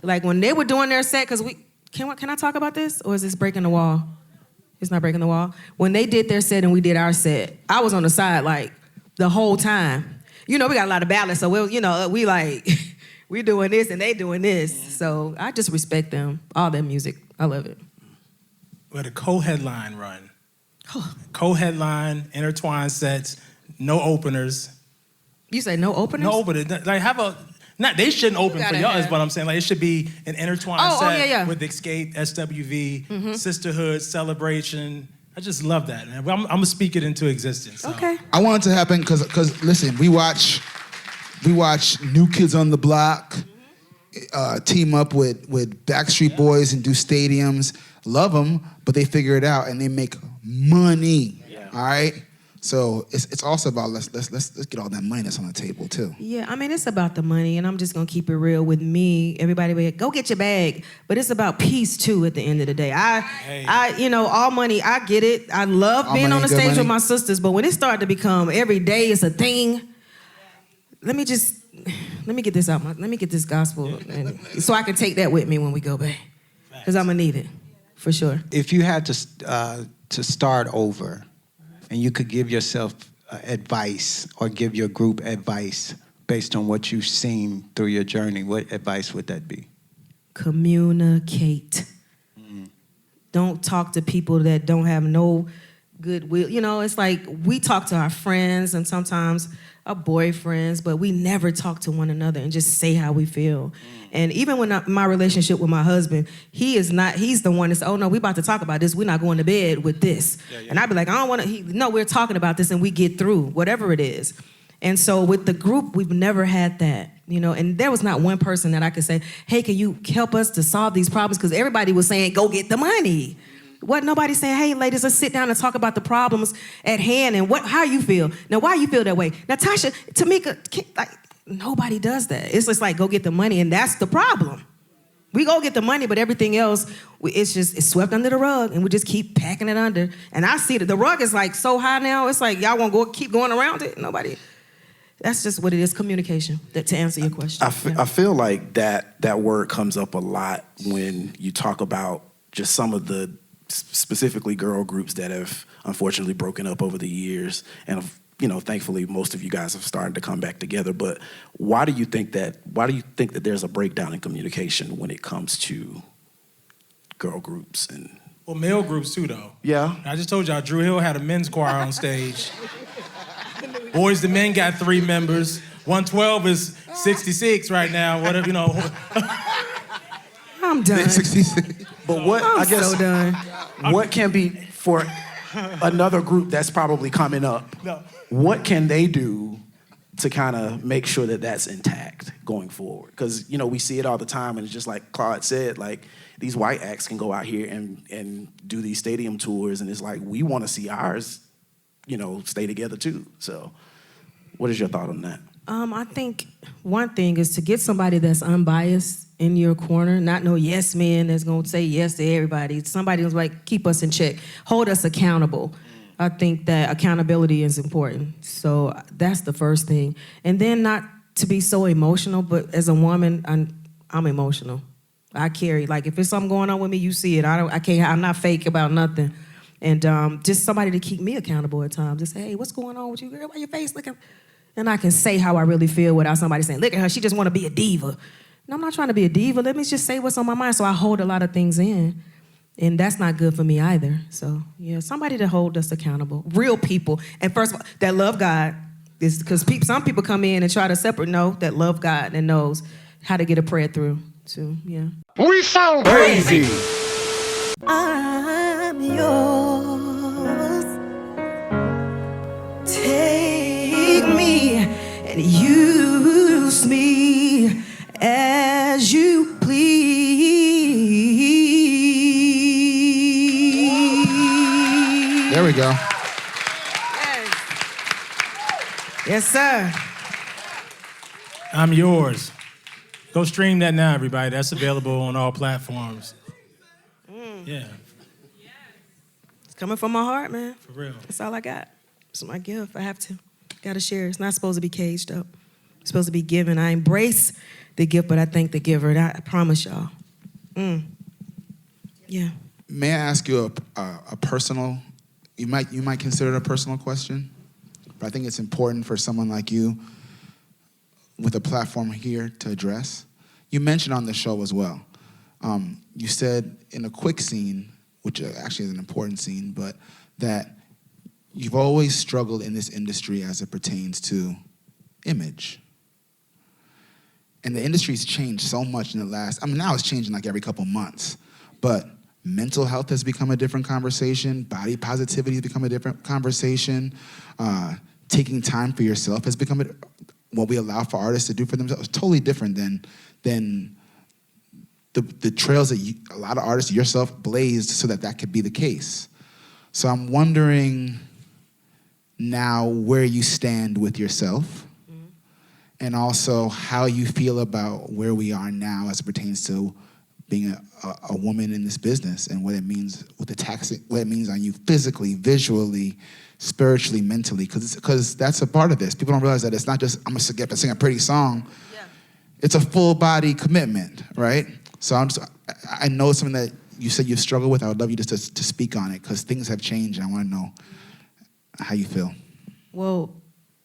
Like when they were doing their set, because can I talk about this? Or is this breaking the wall? It's not breaking the wall. When they did their set and we did our set, I was on the side like the whole time. We got a lot of ballads, so we like, we doing this and they doing this. So I just respect them, all their music. I love it. We had a co-headline run. Co-headline, intertwined sets, no openers. You say no openers? No openers. Like they shouldn't open for y'all is what I'm saying. Like it should be an intertwined set with Xscape, SWV, Sisterhood, Celebration. I just love that, man. I'm gonna speak it into existence. So. Okay. I want it to happen because listen, we watch New Kids on the Block team up with Backstreet Boys and do stadiums. Love them, but they figure it out and they make money. Yeah. All right. So it's also about let's get all that money that's on the table too. Yeah, I mean it's about the money, and I'm just gonna keep it real with me. Everybody, go get your bag, but it's about peace too. At the end of the day, all money. I get it. I love All being money, on the good stage money. with my sisters, but when it started to become every day is a thing, let me get this out. Let me get this gospel, and so I can take that with me when we go back, because I'm gonna need it for sure. If you had to start over, and you could give yourself advice or give your group advice based on what you've seen through your journey, what advice would that be? Communicate. Don't talk to people that don't have no goodwill. It's like we talk to our friends and sometimes our boyfriends, but we never talk to one another and just say how we feel. And even when my relationship with my husband, he's the one that says, oh no, we about to talk about this. We're not going to bed with this. And I'd be like, I don't want to, no, we're talking about this and we get through, whatever it is. And so with the group, we've never had that, and there was not one person that I could say, hey, can you help us to solve these problems? Because everybody was saying, go get the money. What nobody saying, hey, ladies, let's sit down and talk about the problems at hand and how you feel. Now, why you feel that way? Natasha, Tamika, nobody does that. It's just like, go get the money, and that's the problem. We go get the money, but everything else, it's swept under the rug, and we just keep packing it under. And I see that the rug is like so high now, it's like y'all won't keep going around it. Nobody. That's just what it is, communication, to answer your question. I feel like that word comes up a lot when you talk about just some of the specifically girl groups that have unfortunately broken up over the years, and thankfully most of you guys have started to come back together. But why do you think that there's a breakdown in communication when it comes to girl groups and male groups too though? Yeah. I just told y'all Drew Hill had a men's choir on stage. Boys to Men got 3 members. 112 is 66 right now. Whatever, I'm done. 66. But what I'm I guess so done. what can be for another group that's probably coming up? No. What can they do to kind of make sure that that's intact going forward? Because we see it all the time, and it's just like Claude said, like these white acts can go out here and do these stadium tours, and it's like we want to see ours, stay together too. So, what is your thought on that? I think one thing is to get somebody that's unbiased in your corner, not no yes man that's gonna say yes to everybody. Somebody who's like, keep us in check, hold us accountable. I think that accountability is important. So that's the first thing. And then not to be so emotional, but as a woman, I'm emotional. I carry, like if there's something going on with me, you see it. I'm not fake about nothing. And just somebody to keep me accountable at times. Just say, hey, what's going on with you, girl? Why your face looking? And I can say how I really feel without somebody saying, look at her, she just want to be a diva. No, I'm not trying to be a diva. Let me just say what's on my mind. So I hold a lot of things in. And that's not good for me either. So, yeah, somebody to hold us accountable. Real people. And first of all, that love God. Because some people come in and try to separate. No, that love God and knows how to get a prayer through, too. Yeah. We sound crazy. I'm yours. Take me and use me as you please. There we go. Yes, sir. I'm yours. Go stream that now, everybody. That's available on all platforms. Yeah, It's coming from my heart, man. for real. That's all I got. It's my gift. I have to. Got to share. It's not supposed to be caged up. It's supposed to be given. I embrace the gift, but I thank the giver. And I promise y'all. Yeah. May I ask you a personal, you might consider it a personal question, but I think it's important for someone like you with a platform here to address. You mentioned on the show as well. You said in a quick scene, which actually is an important scene, but that you've always struggled in this industry as it pertains to image. And the industry's changed so much in the last, now it's changing like every couple months, but mental health has become a different conversation, body positivity has become a different conversation, taking time for yourself has become what we allow for artists to do for themselves. It's totally different than the trails that a lot of artists, yourself, blazed so that could be the case. So I'm wondering now where you stand with yourself, and also how you feel about where we are now as it pertains to being a woman in this business and what it means with what it means on you physically, visually, spiritually, mentally, because that's a part of this. People don't realize that it's not just I'm gonna get up and sing a pretty song. Yeah. It's a full body commitment, right? So I know something that you said you've struggled with. I would love you just to speak on it because things have changed and I want to know how you feel. Well,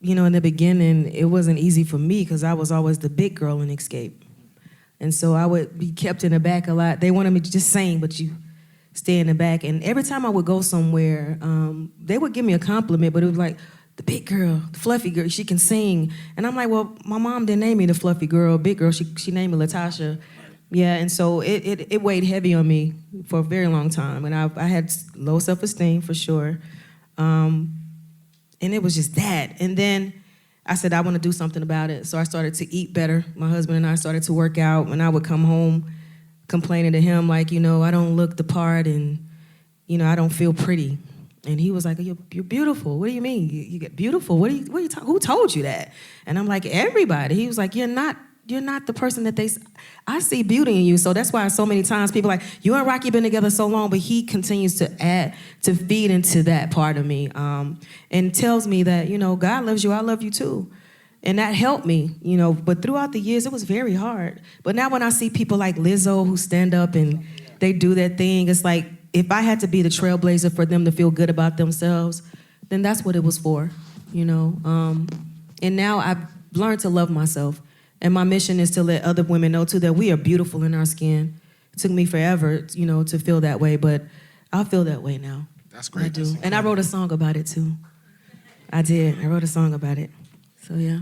in the beginning, it wasn't easy for me because I was always the big girl in Xscape. And so I would be kept in the back a lot. They wanted me to just sing, but you stay in the back. And every time I would go somewhere, they would give me a compliment, but it was like, the big girl, the fluffy girl, she can sing. And I'm like, well, my mom didn't name me the fluffy girl, big girl. She named me LaTocha. Yeah, and so it weighed heavy on me for a very long time. And I had low self-esteem for sure. And it was just that. And then I said, I want to do something about it. So I started to eat better. My husband and I started to work out. And I would come home complaining to him like, I don't look the part and, I don't feel pretty. And he was like, you're beautiful. What do you mean? You get beautiful? Who told you that? And I'm like, everybody. He was like, you're not the person that I see beauty in you. So that's why so many times people are like, you and Rocky been together so long, but he continues to feed into that part of me. And tells me that, God loves you, I love you too. And that helped me, but throughout the years, it was very hard. But now when I see people like Lizzo who stand up and they do that thing, it's like, if I had to be the trailblazer for them to feel good about themselves, then that's what it was for, And now I've learned to love myself. And my mission is to let other women know, too, that we are beautiful in our skin. It took me forever, to feel that way, but I'll feel that way now. That's great. I do. And I wrote a song about it, too. I did. I wrote a song about it. So, yeah.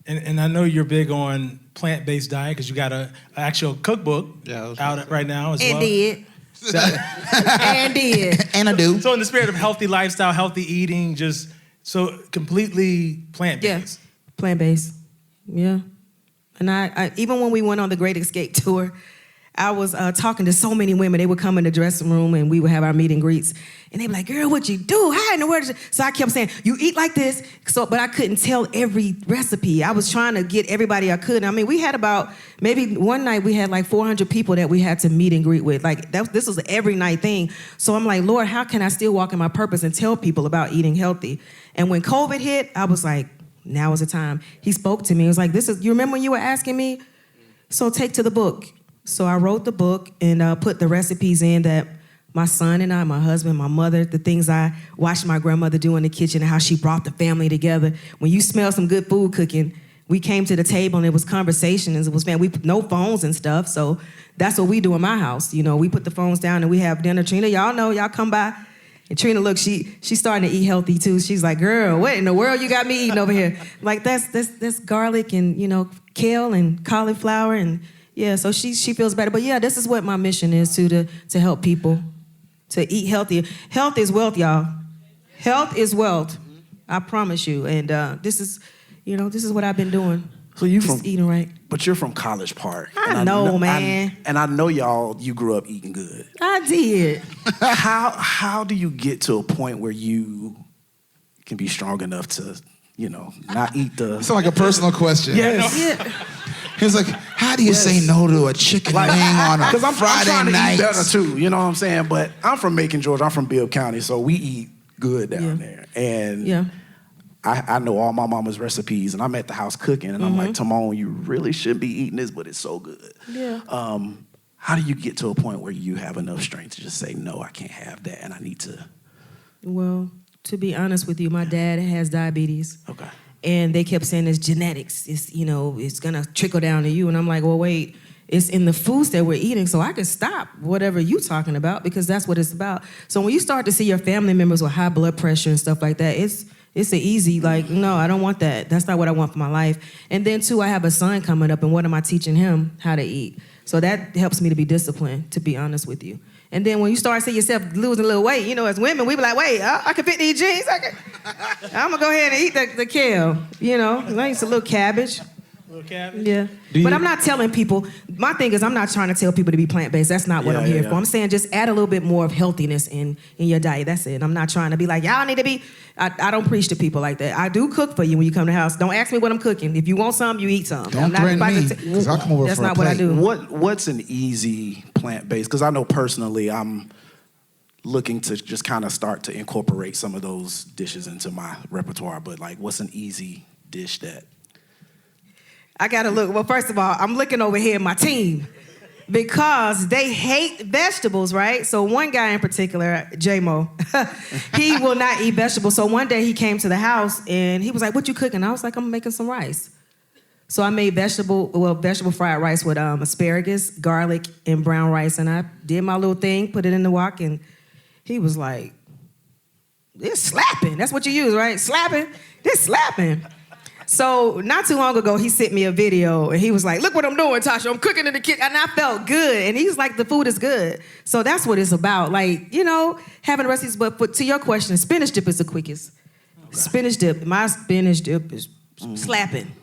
And I know you're big on plant-based diet because you got an actual cookbook out right now as well. And did. And did. And I do. So in the spirit of healthy lifestyle, healthy eating, just so completely plant-based. Yeah, plant-based. Yeah. And I even when we went on the Great Xscape tour, I was talking to so many women. They would come in the dressing room and we would have our meet and greets. And they'd be like, girl, what'd you do? How in the world? So I kept saying, you eat like this. But I couldn't tell every recipe. I was trying to get everybody I could. I mean, we had maybe one night we had like 400 people that we had to meet and greet with. Like this was an every night thing. So I'm like, Lord, how can I still walk in my purpose and tell people about eating healthy? And when COVID hit, I was like, now is the time. He spoke to me. He was like, you remember when you were asking me? So take to the book. So I wrote the book and put the recipes in that my son and I, my husband, my mother, the things I watched my grandmother do in the kitchen and how she brought the family together. When you smell some good food cooking, we came to the table and it was conversations. It was we no phones and stuff. So that's what we do in my house. You know, we put the phones down and we have dinner. Trina, y'all know, y'all come by. And Trina, look, she's starting to eat healthy too. She's like, girl, what in the world you got me eating over here? Like that's garlic and, you know, kale and cauliflower and yeah, so she feels better. But yeah, this is what my mission is to help people to eat healthier. Health is wealth, y'all. Health is wealth. I promise you. And this is what I've been doing. So you just eating right. But you're from College Park. I know, man. And I know you grew up eating good. I did. How do you get to a point where you can be strong enough to, you know, not eat the... It's like a personal question. Yes. Yeah. He was like, how do you say no to a chicken wing on a Friday I'm trying night? to eat better too, you know what I'm saying? But I'm from Macon, Georgia. I'm from Bibb County, so we eat good down there. And I know all my mama's recipes, and I'm at the house cooking, and I'm like, Tamone, you really should be eating this, but it's so good. Yeah. How do you get to a point where you have enough strength to just say, no, I can't have that, and I need to... Well, to be honest with you, my dad has diabetes. Okay. And they kept saying it's genetics. It's, you know, it's gonna trickle down to you. And I'm like, well, wait, it's in the foods that we're eating, so I can stop whatever you're talking about because that's what it's about. So when you start to see your family members with high blood pressure and stuff like that, it's an easy, like, no, I don't want that. That's not what I want for my life. And then, too, I have a son coming up, and what am I teaching him? How to eat. So that helps me to be disciplined, to be honest with you. And then when you start seeing yourself losing a little weight, you know, as women, we be like, wait, I can fit these jeans. I'm going to go ahead and eat the kale, you know. I eat a little cabbage. Yeah. But I'm not telling people, my thing is I'm not trying to tell people to be plant-based. That's not what I'm here for. I'm saying just add a little bit more of healthiness in your diet. That's it. I'm not trying to be like, y'all need to be, I don't preach to people like that. I do cook for you when you come to the house. Don't ask me what I'm cooking. If you want some, you eat some. Don't threaten me, because I'll come over That's for a not what I plate. do. What's an easy plant-based? Because I know personally I'm looking to just kind of start to incorporate some of those dishes into my repertoire, but like what's an easy dish that... I gotta look. Well, first of all, I'm looking over here at my team because they hate vegetables, right? So one guy in particular, J-Mo, he will not eat vegetables. So one day he came to the house and he was like, what you cooking? I was like, I'm making some rice. So I made vegetable fried rice with asparagus, garlic, and brown rice. And I did my little thing, put it in the wok, and he was like, it's slapping. That's what you use, right? Slapping? This slapping. So not too long ago, he sent me a video, and he was like, look what I'm doing, Tasha. I'm cooking in the kitchen, and I felt good. And he's like, the food is good. So that's what it's about. Like, you know, having recipes. But to your question, spinach dip is the quickest. Okay. Spinach dip. My spinach dip is slapping.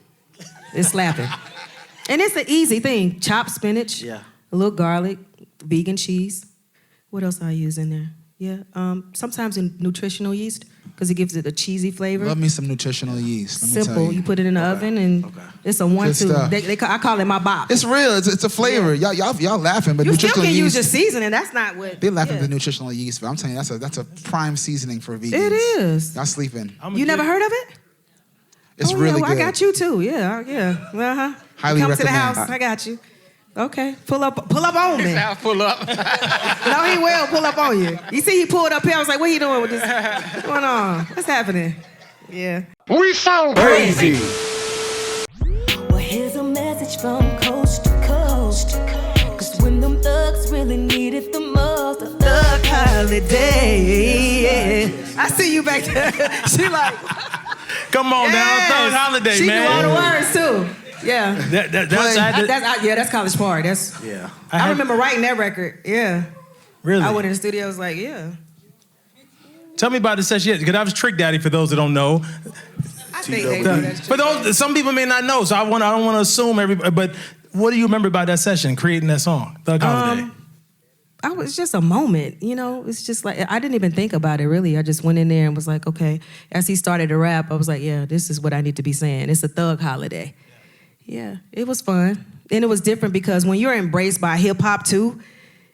It's slapping. And it's an easy thing. Chopped spinach, a little garlic, vegan cheese. What else I use in there? Yeah, sometimes in nutritional yeast, because it gives it a cheesy flavor. Love me some nutritional yeast. Let me Simple. tell you. Put it in the oven, and it's a 1-2. I call it my bop. It's real. It's a flavor. Yeah. Y'all laughing, but you nutritional still can yeast. use your seasoning. That's not what. They laughing at the nutritional yeast, but I'm telling you, that's a prime seasoning for vegans. It is. Y'all sleeping. You never heard of it? It's really good. I got you too. Yeah. Highly Come recommend. to the house. I got you. Okay, pull up on me. Pull up. No, he will pull up on you. You see, he pulled up here. I was like, what are you doing with this? What's going on? What's happening? Yeah. We sound crazy. Well, here's a message from coast to coast. Cause when them thugs really need it the most, a thug holiday. I see you back there. She like, Come on now, third holiday, she man. knew all the words too. Yeah. That's College Park. I remember writing that record. Yeah. Really? I went in the studio. I was like, yeah. Tell me about the session, because I was Trick Daddy for those that don't know. I think they know that. For those, some people may not know, so I don't want to assume everybody. But what do you remember about that session, creating that song, Thug Holiday? It's just a moment, you know. It's just like I didn't even think about it really. I just went in there and was like, okay. As he started to rap, I was like, yeah, this is what I need to be saying. It's a thug holiday. Yeah, it was fun. And it was different because when you're embraced by hip-hop, too,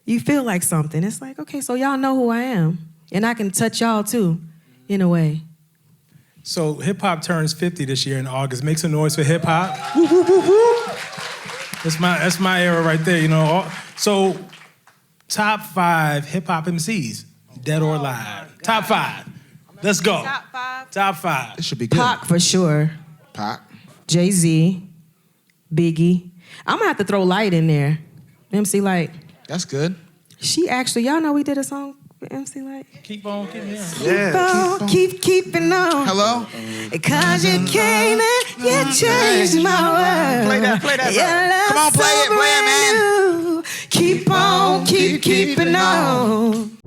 you feel like something. It's like, okay, so y'all know who I am. And I can touch y'all, too, in a way. So hip-hop turns 50 this year in August. Make some noise for hip-hop. Woo, woo, woo, woo. That's my era right there, you know. So top 5 hip-hop MCs, dead or alive. Top 5. Let's go. Top 5? Top 5. It should be good. Pac for sure. Pac. Jay-Z, Biggie. I'm gonna have to throw Light in there. MC Light. That's good. She actually, y'all know we did a song with MC Light. Keep on, keep on. Yeah. Keep keeping on. Hello? Cause you came and you changed my world. Play that. Your love Come on, play so it, man. brand new. Keep on, keeping on.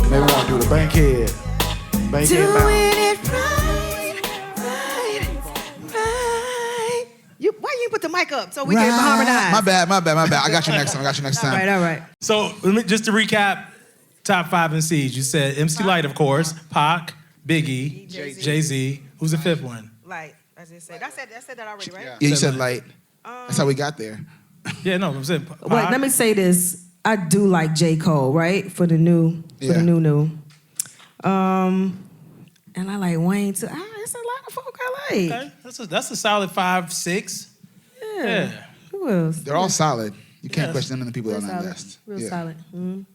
Maybe we want to do the Bankhead. Bankhead Doing now. it right. Why you put the mic up so we can harmonize? My bad. I got you next time. All right. So just to recap, top 5 MCs. You said MC Light, of course, Pac, Biggie, Jay-Z. Who's the 5th one? Light, as I said. I said that already, right? Yeah, you said Light. That's how we got there. Yeah, no, I'm saying Pac. Wait, let me say this. I do like J. Cole, right? For the new. And I like Wayne too. It's a lot of folk I like. Okay, that's a solid 5, 6. Yeah. Who else? They're all solid. You can't question none of the people Real on that solid. list. Real Yeah. solid. Mhm.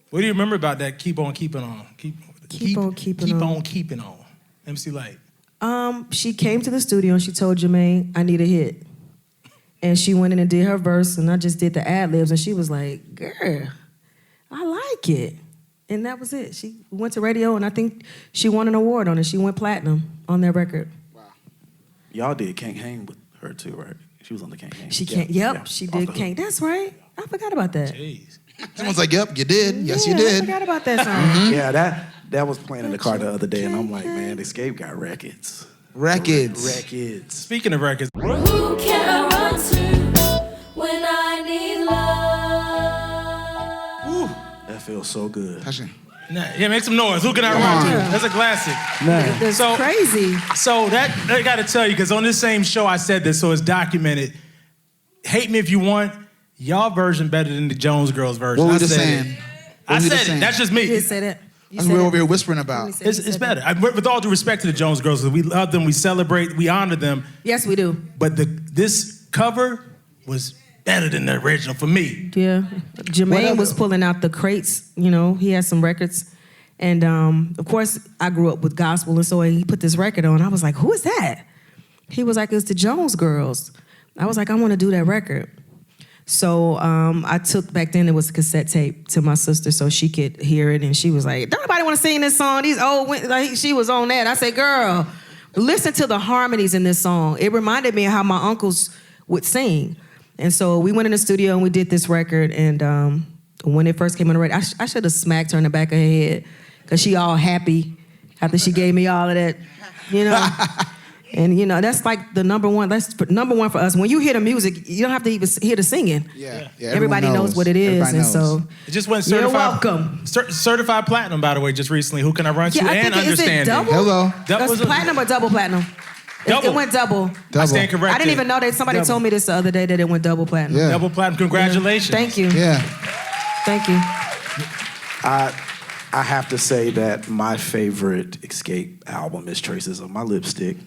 What do you remember about that? Keep on keeping on. Keep on keeping Keep on. on keeping on. MC Light. She came to the studio and she told Jermaine, I need a hit. And she went in and did her verse, and I just did the ad-libs, and she was like, girl, I like it. And that was it. She went to radio, and I think she won an award on it. She went platinum on their record. Y'all did Can't Hang with her too, right? She was on the Can't Hang. She can't, she Off did the Hook. Can't. That's right. I forgot about that. Jeez. Someone's like, yep, you did. Yes, you I did. forgot about that song. Yeah, that was playing in the car the other day, and I'm like, man, Xscape got records. Records. Speaking of records, Who can I run to when I need love? That feels so good. Touching. yeah, make some noise. Who can I run to? That's a classic. That's So- crazy. So that I got to tell you, because on this same show I said this, so it's documented. Hate me if you want. Y'all version better than the Jones Girls version. What I we just said saying? it. I said it. That's just me. You didn't say that. You That's said what we're it. over here whispering about. It's better. With all due respect to the Jones Girls, we love them, we celebrate, we honor them. Yes, we do. But this cover was better than the original for me. Yeah. Jermaine was pulling out the crates, he had some records. And of course, I grew up with gospel, and so he put this record on. I was like, who is that? He was like, it's the Jones Girls. I was like, I want to do that record. So I took, back then it was a cassette tape, to my sister so she could hear it, and she was like, don't nobody want to sing this song? These old, like, she was on that. I said, girl, listen to the harmonies in this song. It reminded me of how my uncles would sing. And so we went in the studio and we did this record, and when it first came on the radio, I should have smacked her in the back of her head, because she all happy after she gave me all of that, And that's like the number one. That's number one for us. When you hear the music, you don't have to even hear the singing. Yeah. Everybody knows what it is, Everybody and knows. so It just went you're certified. welcome. Certified platinum, by the way, just recently. Who can I run to? I And think is it understanding. double? Hello. That's platinum or double platinum? Double. It went double. I stand corrected. I didn't even know that. Somebody Double. told me this the other day that it went double platinum. Yeah. Double platinum. Congratulations. Thank you. Yeah. Thank you. I have to say that my favorite Xscape album is Traces of My Lipstick.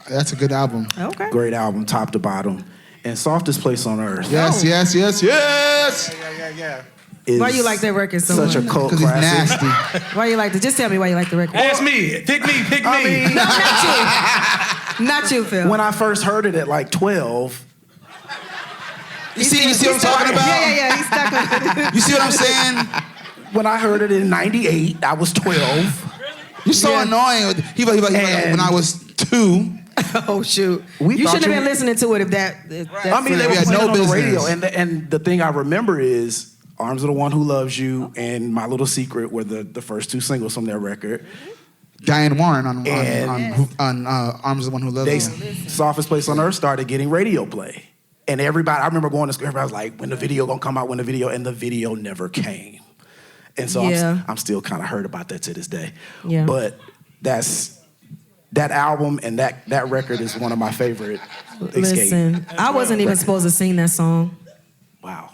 That's a good album. Okay. Great album, top to bottom. And Softest Place on Earth. Yes. Is Why you like that record so such much? a cult Because he's classic. nasty. Why you like it? Just tell me why you like the record. Ask me. Pick me. Pick me. No, not you. Not you, Phil. When I first heard it at like 12, You see what I'm talking about? Yeah. He's stuck on it. You see what I'm saying? when I heard it in 98, I was 12. You're so annoying. He like when I was 2. Oh shoot! We You thought shouldn't you- have been listening to it if that. I mean, they were had playing no it on the business. radio, and the thing I remember is "Arms of the One Who Loves You" and "My Little Secret" were the first 2 singles from their record. Diane Warren on And- Arms of the One Who Loves They You. Softest Place on Earth started getting radio play, and everybody. I remember going to school. Everybody was like, "When the video gonna come out? When the video?" And the video never came. And so Yeah. I'm still kind of hurt about that to this day. Yeah. But that album and that record is one of my favorite. Xscape. Listen, I wasn't even supposed to sing that song. Wow.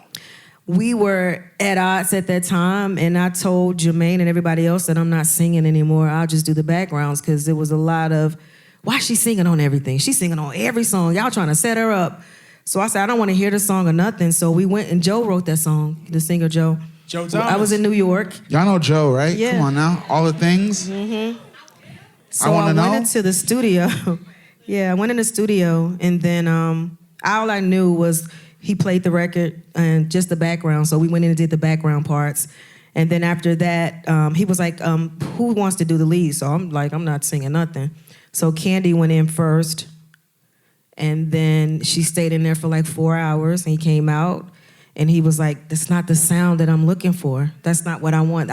We were at odds at that time, and I told Jermaine and everybody else that I'm not singing anymore. I'll just do the backgrounds, because there was a lot of, why is she singing on everything? She's singing on every song. Y'all trying to set her up. So I said, I don't want to hear the song or nothing. So we went, and Joe wrote that song, the singer Joe. Joe Thomas. I was in New York. Y'all know Joe, right? Yeah. Come on now. All the things. So I wanna went know. into the studio, Yeah, I went in the studio, and then all I knew was he played the record and just the background. So we went in and did the background parts. And then after that, he was like, who wants to do the lead? So I'm like, I'm not singing nothing. So Candy went in first, and then she stayed in there for like 4 hours, and he came out, and he was like, that's not the sound that I'm looking for. That's not what I want.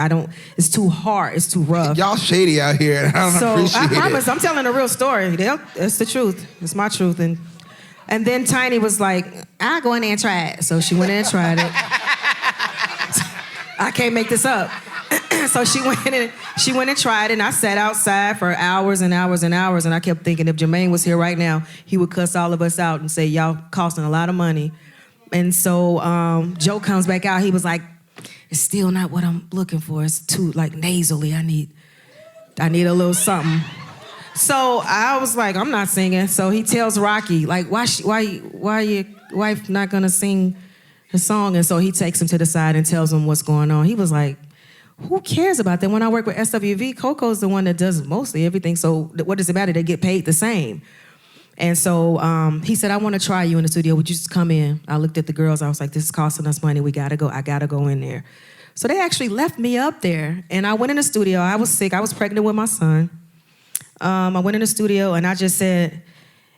It's too hard, it's too rough. Y'all shady out here, and I don't appreciate I promise, it. I'm telling a real story. It's the truth. It's my truth. And then Tiny was like, I'll go in there and try it. So she went in and tried it. I can't make this up. So she went and tried it, and I sat outside for hours and hours and hours, and I kept thinking if Jermaine was here right now, he would cuss all of us out and say, y'all costing a lot of money. And so Joe comes back out, he was like, it's still not what I'm looking for. It's too like nasally. I need a little something. So I was like, I'm not singing. So he tells Rocky, like, why your wife not gonna sing the song? And so he takes him to the side and tells him what's going on. He was like, who cares about that? When I work with SWV, Coco's the one that does mostly everything. So what does it matter? They get paid the same. And so he said, I want to try you in the studio. Would you just come in? I looked at the girls. I was like, this is costing us money. We gotta go. I gotta go in there. So they actually left me up there. And I went in the studio. I was sick. I was pregnant with my son. I went in the studio and I just said,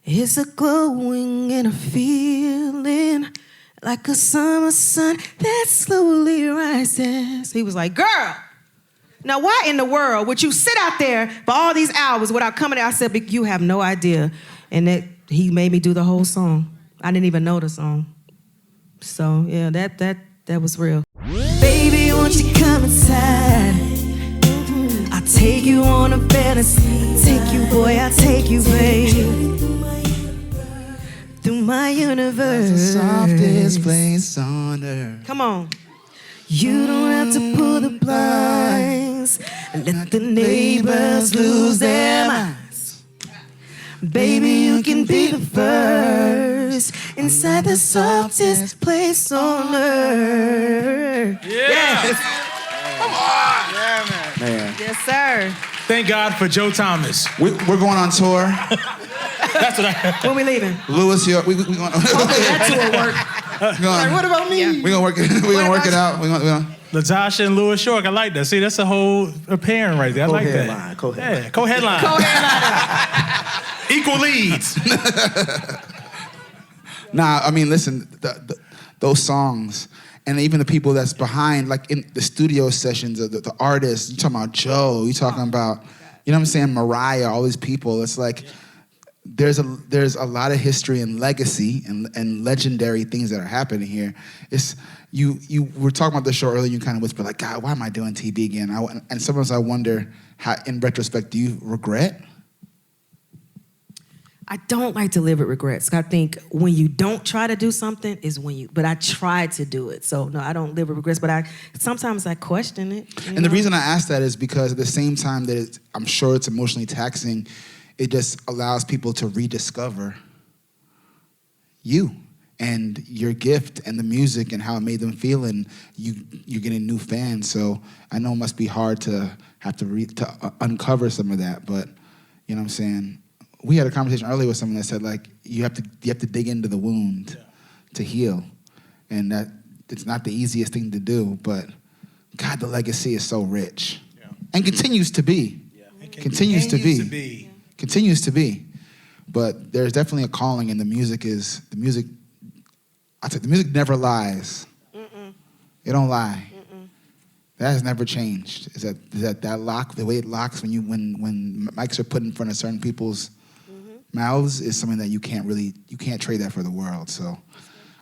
it's a glowing and a feeling like a summer sun that slowly rises. He was like, girl, now why in the world would you sit out there for all these hours without coming out? I said, you have no idea. And he made me do the whole song. I didn't even know the song. So yeah, that was real. Baby, won't you come inside? I'll take you on a fantasy. Take you, boy, I'll take you, babe. Through my universe. The softest place on earth. Come on. You don't have to pull the blinds and let the neighbors lose their minds. Baby, you can be the first inside the softest place on earth. Yeah. Come on! Yeah, man. Yes, sir. Thank God for Joe Thomas. We're going on tour. That's what I... When we leaving? Louis, we going. That tour work. Like, what about me? We're gonna work it. We're gonna work it out. We're gonna. LaTocha and Louis York, I like that. See, that's a whole pairing right there. I like that. Co-headline. Yeah, co-headline. Equal leads. Nah, I mean, listen, those songs, and even the people that's behind, like in the studio sessions, the artists. You talking about Joe? You talking about, you know what I'm saying? Mariah, all these people. It's like there's a lot of history and legacy and legendary things that are happening here. It's you were talking about the show earlier. You kind of whispered like, God, why am I doing TV again? And sometimes I wonder how, in retrospect, do you regret? I don't like to live with regrets. I think when you don't try to do something is when you, but I tried to do it. So no, I don't live with regrets, but sometimes I question it. And the reason I ask that is because at the same time that I'm sure it's emotionally taxing, it just allows people to rediscover you and your gift and the music and how it made them feel, and you're getting new fans. So I know it must be hard to have to uncover some of that, but you know what I'm saying? We had a conversation earlier with someone that said, like, you have to dig into the wound to heal. And that it's not the easiest thing to do, but God, the legacy is so rich. Yeah. And continues to be. Yeah. Continues to be. Continues to be. But there's definitely a calling, and the music never lies. Mm-mm. It don't lie. Mm-mm. That has never changed. Is that lock, the way it locks when mics are put in front of certain people's mouths is something that you can't trade that for the world. So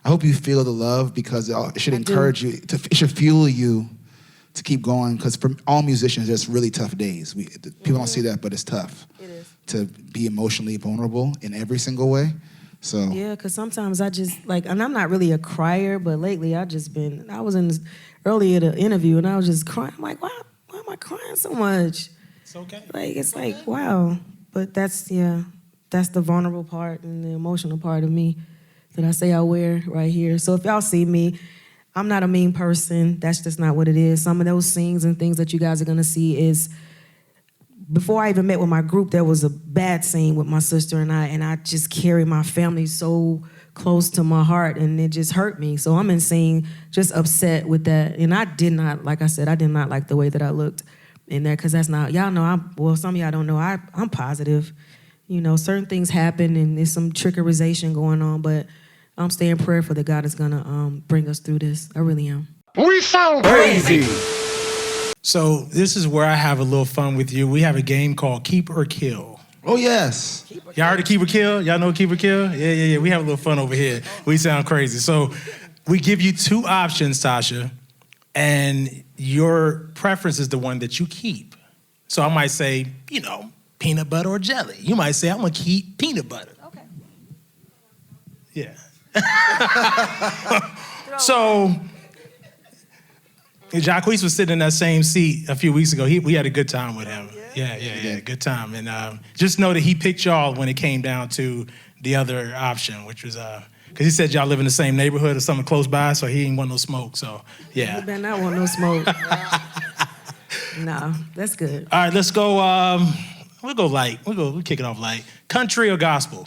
I hope you feel the love, because it should encourage you, it should fuel you to keep going, because for all musicians, there's really tough days. People don't see that, but it's tough. It is. To be emotionally vulnerable in every single way. So yeah, because sometimes I just and I'm not really a crier, but lately I was in this earlier the interview and I was just crying. I'm like, why am I crying so much? It's okay. It's like, wow. But that's the vulnerable part and the emotional part of me that I say I wear right here. So if y'all see me, I'm not a mean person. That's just not what it is. Some of those scenes and things that you guys are gonna see is before I even met with my group, there was a bad scene with my sister and I just carry my family so close to my heart, and it just hurt me. So I'm in scene just upset with that. And I did not, like I said, I did not like the way that I looked in there, because that's not, y'all know, some of y'all don't know, I'm positive. You know, certain things happen and there's some trickerization going on, but I'm staying prayerful that God is gonna bring us through this. I really am. We sound crazy. So this is where I have a little fun with you. We have a game called Keep or Kill. Oh, yes. Y'all heard of Keep or Kill? Y'all know Keep or Kill? Yeah. We have a little fun over here. We sound crazy. So we give you two options, Tasha, and your preference is the one that you keep. So I might say, you know, peanut butter or jelly. You might say, I'm gonna keep peanut butter. Okay. Yeah. So Jacquees was sitting in that same seat a few weeks ago. We had a good time with him. Yeah, good time. And just know that he picked y'all when it came down to the other option, which was, because he said y'all live in the same neighborhood or something close by, so he ain't want no smoke, so yeah. You better not want no smoke. No, that's good. All right, let's go, we'll go light. We'll kick it off light. Country or gospel?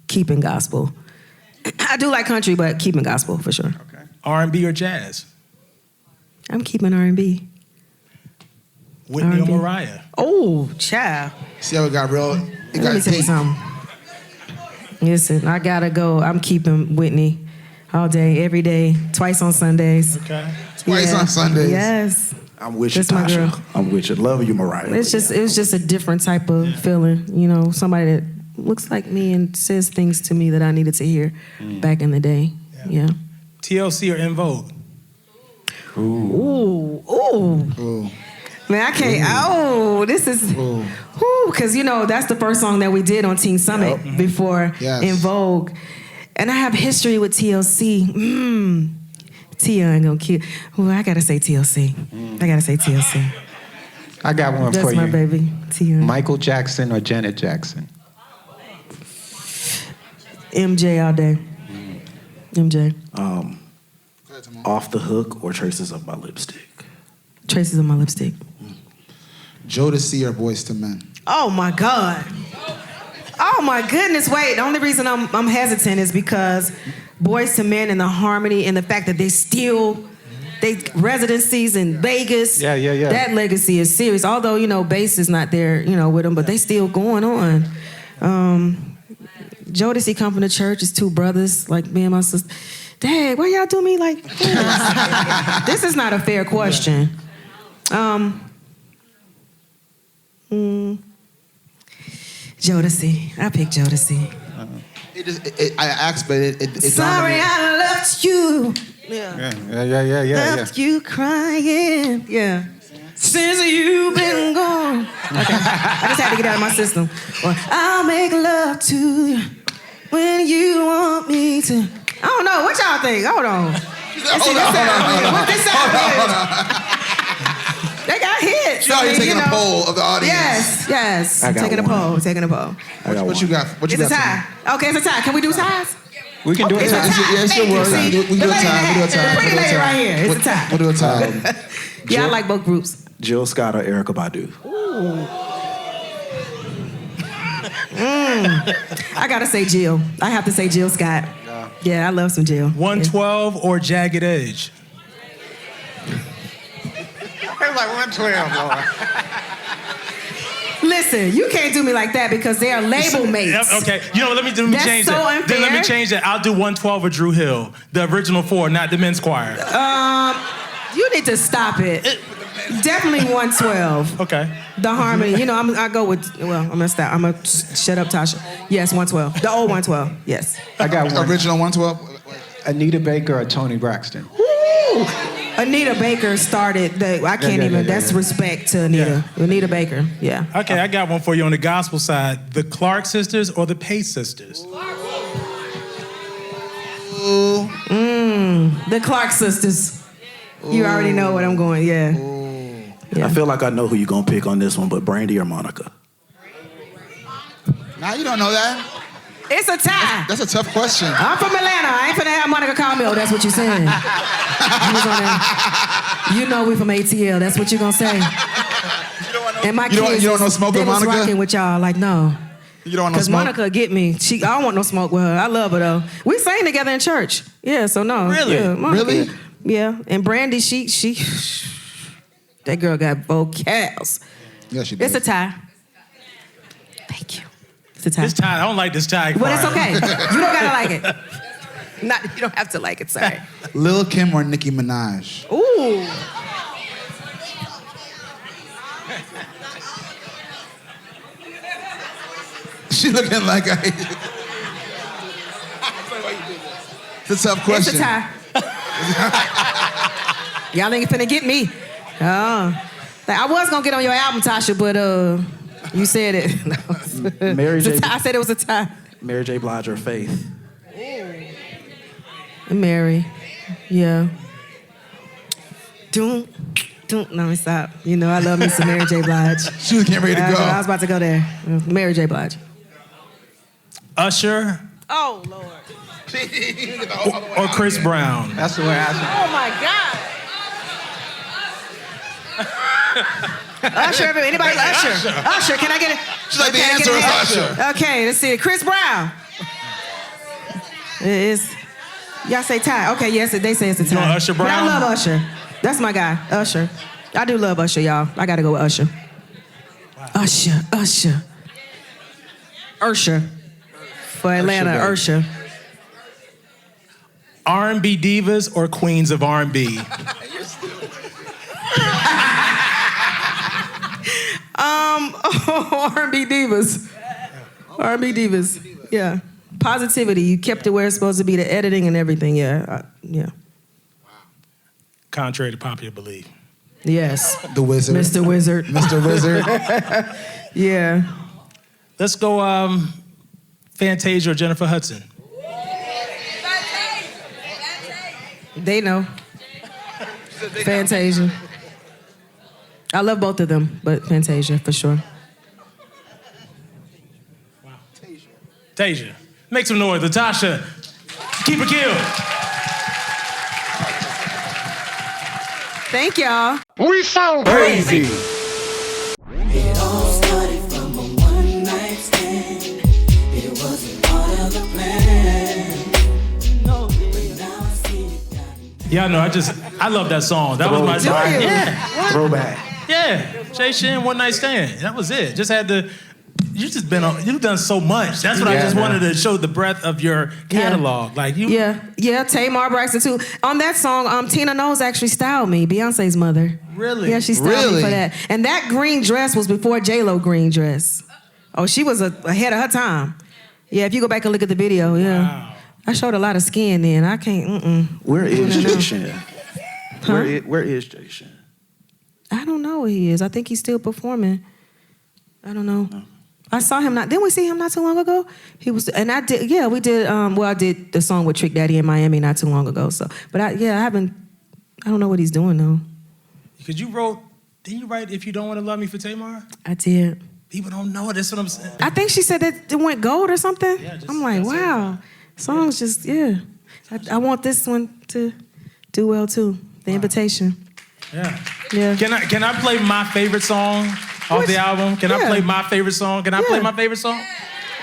Keeping gospel. I do like country, but keeping gospel for sure. Okay. R&B or jazz? I'm keeping R&B. Whitney R&B. or Mariah? Oh, child. See how it got real? It Let got me tell you deep. something. Listen, I gotta go. I'm keeping Whitney all day, every day, twice on Sundays. Okay. Twice on Sundays. Yes. I'm with you, That's my girl. Tasha. I'm with you. Love you, Mariah. It was just a different type of feeling. You know, somebody that looks like me and says things to me that I needed to hear back in the day. Yeah. TLC or In Vogue? Ooh. Man, I can't. This is. Because, you know, that's the first song that we did on Teen Summit before In Vogue. And I have history with TLC. Tia ain't gonna kill. Ooh, I gotta say TLC. I got one That's for you. my baby, Tia. Michael Jackson or Janet Jackson? MJ all day. MJ. Off the Hook or Traces of My Lipstick? Traces of My Lipstick. Jodeci or Boyz II Men? Oh my God. Oh my goodness. Wait, the only reason I'm hesitant is because Boyz II Men and the harmony and the fact that they residencies in Vegas. Yeah. That legacy is serious. Although, you know, bass is not there, you know, with them, but they still going on. Jodeci come from the church. It's two brothers, like me and my sister. Dang, why y'all do me like this? This is not a fair question. Jodeci. I pick Jodeci. I asked, but it Sorry, I left you. Yeah. Left you crying. Yeah. Since you've been gone. Okay. I just had to get out of my system. Or, I'll make love to you when you want me to. I don't know. What y'all think? Hold on. Hold on. What this sound They got hits. So you're taking a poll of the audience. Yes. I got Taking a one. poll. What you got? What you It's a got? tie. Okay, it's a tie. Can we do ties? We can do it. It's a tie. Yes, Thank it you. was. See, We do a the lady tie. We do a tie. The pretty lady right here. It's a tie. We'll do a tie. Yeah, I like both groups. Jill Scott or Erykah Badu? I gotta say Jill. I have to say Jill Scott. Yeah, I love some Jill. 112 or Jagged Edge? It's like 112, Lord. Listen, you can't do me like that because they are label mates. Okay, you know what, let me That's change so that. unfair. Then let me change that. I'll do 112 or Drew Hill, the original four, not the men's choir. You need to stop it. Definitely 112. Okay. The harmony. You know, I go with, well, I'm gonna stop. I'm gonna shut up, Tasha. Yes, 112. The old 112. Yes. I got one. Original 112. Anita Baker or Toni Braxton? Woo! Anita Baker started I can't even. That's respect to Anita. Yeah. Anita Baker. Yeah. Okay, I got one for you on the gospel side. The Clark sisters or the Pace sisters? The Clark sisters. You already know what I'm going. Yeah. I feel like I know who you're going to pick on this one, but Brandy or Monica? Now you don't know that. It's a tie. That's a tough question. I'm from Atlanta. I ain't finna have Monica call me. Oh, that's what you're saying. You know we from ATL. That's what you're gonna say. And my You don't- kids, you don't know smoke they with was Monica? rocking with y'all. Like, no. You don't want no Because smoke? Monica get me. I don't want no smoke with her. I love her, though. We sang together in church. Yeah, so no. Really? Yeah, Monica, Really? Yeah. And Brandy, she, that girl got vocals. Yeah, she did. It's a tie. Thank you. It's a tie. This tie, I don't like this tie. But it's part. okay. You don't gotta like it. You don't have to like it, sorry. Lil' Kim or Nicki Minaj? Ooh. She looking like I. It's a tough question. It's a tie. Y'all ain't finna get me. Oh. Like, I was gonna get on your album, Tasha, but you said it. No. Mary It's a J. tie. I said it was a tie. Mary J. Blige or Faith? Mary. Yeah. Don't. No, let me stop. You know, I love me some Mary J. Blige. She was getting ready to go. I was about to go there. Mary J. Blige. Usher Oh, Lord. or Chris Brown? That's the way I Oh, my God. Usher, anybody? Usher. Usher, can I get it? She's like, the Can I get answer a is hint? Usher. Okay, let's see. Chris Brown. It is. Y'all say tie. Okay, yes, they say it's a tie. want Usher But I Brown? love Usher. That's my guy, Usher. I do love Usher, y'all. I gotta go with Usher. Wow. Usher. For Atlanta, Usher. R&B Divas or Queens of R&B? R&B Divas. R&B Divas. Yeah. Positivity. You kept it where it's supposed to be. The editing and everything. Yeah. Yeah. Contrary to popular belief. Yes. The Wizard. Mr. Wizard. Mr. Wizard. Yeah. Let's go Fantasia or Jennifer Hudson. They know. Fantasia. I love both of them, but Fantasia for sure. Tasia. Make some noise. LaTocha. Keep it killed. Thank y'all. We sound crazy. It all started from a one-night stand. It wasn't part of the plan. No, but now I see you got Y'all know, I love that song. That was my Do you? Yeah. Throwback. Yeah. Jay Shin, One Night Stand. That was it. Just had to, you've done so much. That's what I just wanted to show the breadth of your catalog. Like you. Yeah, Tamar Braxton too. On that song, Tina Knowles actually styled me, Beyonce's mother. Really? Yeah, she styled me for that. And that green dress was before J-Lo green dress. Oh, she was ahead of her time. Yeah, if you go back and look at the video, yeah. Wow. I showed a lot of skin then. I can't, Where is No. Jay Shin? Where is Jay Shin? I don't know where he is. I think he's still performing. I don't know. I saw him didn't we see him not too long ago? He was, and I did, yeah, we did, I did the song with Trick Daddy in Miami not too long ago, so. But I don't know what he's doing though. Because didn't you write If You Don't Want to Love Me for Tamar? I did. People don't know it. That's what I'm saying. I think she said that it went gold or something. Yeah, I'm like, that's it. wow. Songs just, yeah. I want this one to do well too. The Invitation. Yeah. Yeah. Can I play my favorite song off the album? Can I Yeah. play my favorite song? Can I play Yeah. my favorite song?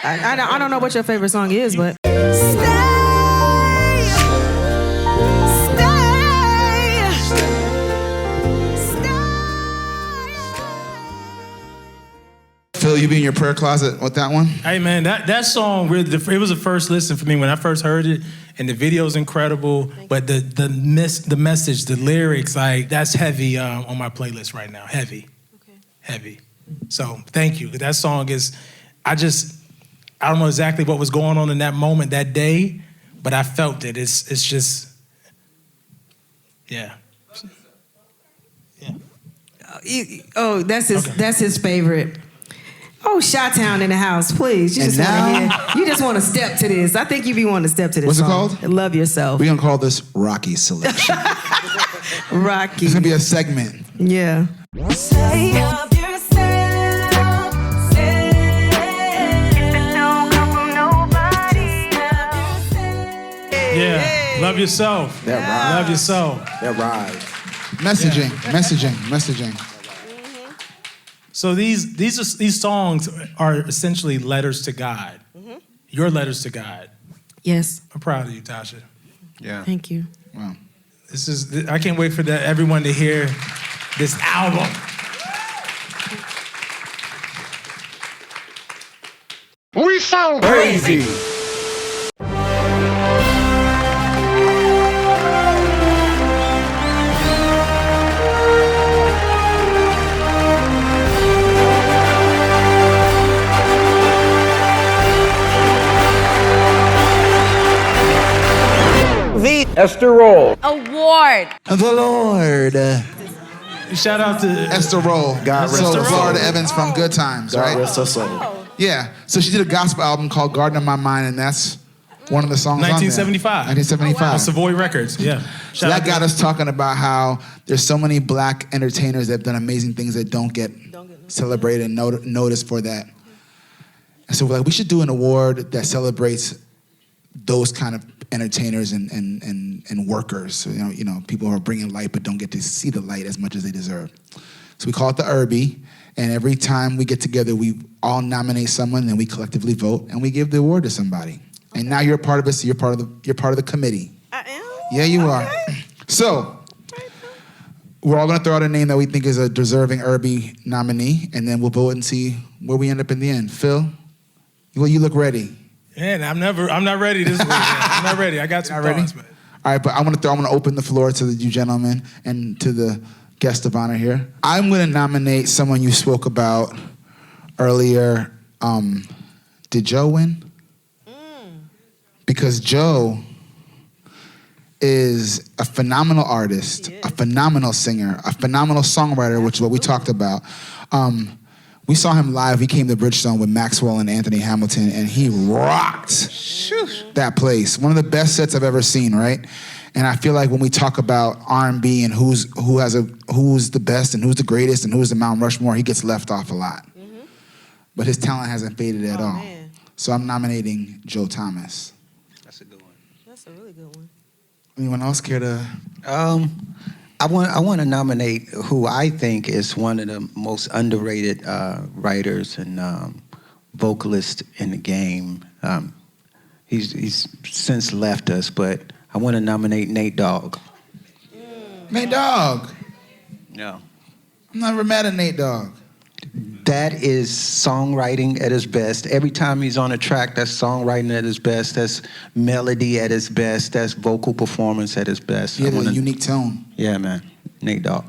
I don't know what your favorite song is, but. Phil, you be in your prayer closet with that one? Hey man, that song really, it was the first listen for me when I first heard it, and the video's incredible. But the message, the lyrics, like that's heavy on my playlist right now. Heavy, heavy. So thank you. That song is, I don't know exactly what was going on in that moment that day, but I felt it. It's just, yeah. Oh, that's his favorite. Oh, Chi-Town in the house, please. You And just now- want to hear. You just want to step to this. I think you be wanting to step to this. What's it song. called? Love Yourself. We're gonna call this Rocky Selection. Rocky. It's gonna be a segment. Yeah. Say love yourself. Yeah, love yourself. That ride. Love yourself. That ride. Messaging. So these songs are essentially letters to God. Mm-hmm. Your letters to God. Yes. I'm proud of you, Tasha. Yeah. Thank you. Wow. I can't wait for everyone to hear this album. We sound crazy. The Esther Roll Award. The Lord. Shout out to Esther Roll. God rest So her Florida soul. Evans from Good Times, God right? rest her soul. Yeah. So she did a gospel album called Garden of My Mind, and that's one of the songs 1975. on there. 1975. Savoy Records, yeah. So that got us talking about how there's so many black entertainers that have done amazing things that don't get celebrated and noticed for that. And so we're like, we should do an award that celebrates those kind of entertainers and workers. So, you know, people who are bringing light but don't get to see the light as much as they deserve. So we call it the Herbie, and every time we get together, we all nominate someone, and we collectively vote, and we give the award to somebody. Okay. And now you're a part of it, so you're part of the committee. I am? Yeah, you are. So we're all gonna throw out a name that we think is a deserving Herbie nominee, and then we'll vote and see where we end up in the end. Phil, well, you look ready. Man, I'm not ready this week. I'm not ready. I got some thoughts, man. All right, but I'm gonna open the floor to you gentlemen and to the guest of honor here. I'm gonna nominate someone you spoke about earlier. Did Joe win? Because Joe is a phenomenal artist, a phenomenal singer, a phenomenal songwriter, which is what we talked about. We saw him live. He came to Bridgestone with Maxwell and Anthony Hamilton, and he rocked that place. One of the best sets I've ever seen, right? And I feel like when we talk about R&B and who's the best and who's the greatest and who's the Mount Rushmore, he gets left off a lot. Mm-hmm. But his talent hasn't faded at all. Man. So I'm nominating Joe Thomas. That's a good one. That's a really good one. Anyone else care to? I want to nominate who I think is one of the most underrated writers and vocalists in the game. He's since left us, but I want to nominate Nate Dogg. Nate Dogg. Yeah. I'm never mad at Nate Dogg. That is songwriting at its best. Every time he's on a track, that's songwriting at its best. That's melody at its best. That's vocal performance at its best. He had a unique tone. Yeah, man. Nate Dogg.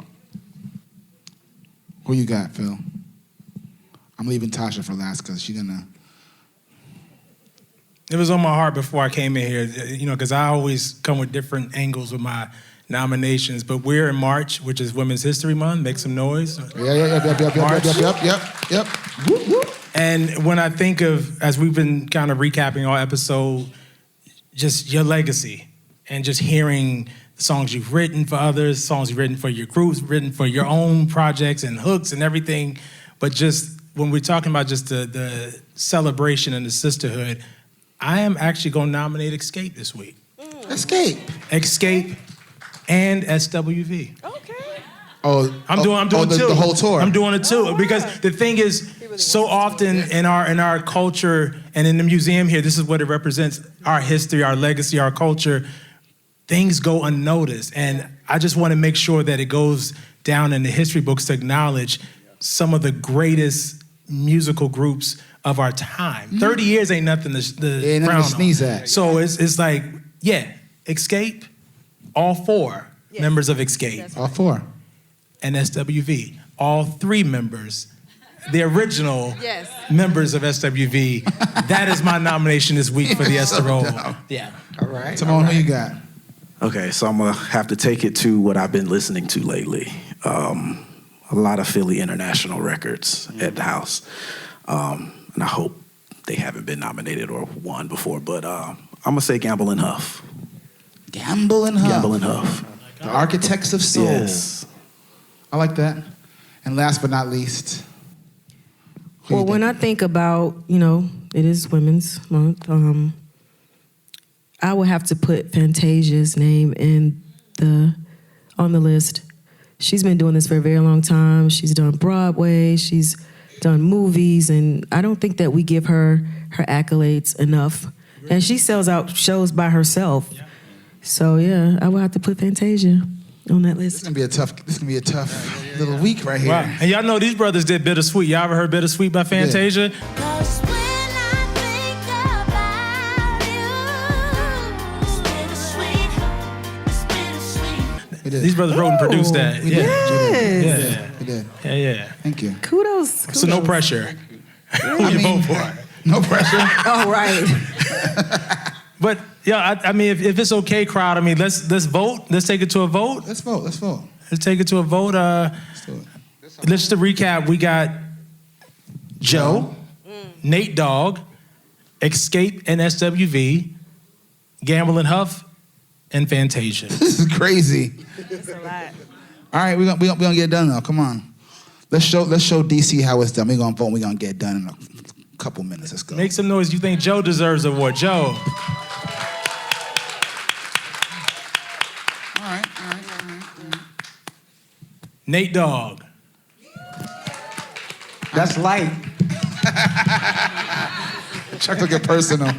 Who you got, Phil? I'm leaving Tasha for last because she's gonna. It was on my heart before I came in here, you know, because I always come with different angles with my nominations. But we're in March, which is Women's History Month. Make some noise. Yep. Whoop, whoop. And when I think of, as we've been kind of recapping our episode, just your legacy and just hearing the songs you've written for others, songs you've written for your groups, written for your own projects and hooks and everything. But just when we're talking about just the celebration and the sisterhood, I am actually going to nominate Xscape this week. Xscape and SWV. Okay. I'm doing two. The whole tour. I'm doing it too because the thing is, so often in our culture and in the museum here, this is what it represents: our history, our legacy, our culture. Things go unnoticed, and I just want to make sure that it goes down in the history books to acknowledge some of the greatest musical groups of our time. 30 years ain't nothing to frown on. Sneeze at. So it's like, yeah, Xscape, all four members of Xscape. All four. And SWV, all three members, the original members of SWV. That is my nomination this week for the Esther Roll. Yeah. All right. Tamone, who you got? Okay, so I'm gonna have to take it to what I've been listening to lately. A lot of Philly International records at the house. And I hope they haven't been nominated or won before, but I'm gonna say Gamble and Huff. Gamble and Huff. Gamble and Huff. The Architects of Soul. Yes. I like that. And last but not least. Well, when I think about, it is Women's Month, I would have to put Fantasia's name on the list. she's been doing this for a very long time. She's done Broadway, she's done movies, and I don't think that we give her accolades enough. And she sells out shows by herself. So yeah, I will have to put Fantasia on that list. This is gonna be a tough little week right here. Wow. And y'all know these brothers did Bittersweet. Y'all ever heard Bittersweet by Fantasia? Cause when I think about you, it's bittersweet. We did. These brothers wrote and produced that. We did. Yes. We did. Yeah. Thank you. Kudos. So no pressure. Who you vote for? No pressure. Oh, right. But yeah, I mean, if it's okay, crowd, I mean, let's vote. Let's take it to a vote. Let's vote. Let's vote. Let's take it to a vote. Let's do it. Let's to recap. We got Joe, Nate Dogg, Xscape and SWV, Gamble and Huff, and Fantasia. This is crazy. That's a lot. All right, we gonna get it done now. Come on. Let's show DC how it's done. We're gonna vote. We're gonna get it done in a couple minutes. Let's go. Make some noise. You think Joe deserves an award? Joe. All right. Nate Dogg. That's light. Chuck took it personal.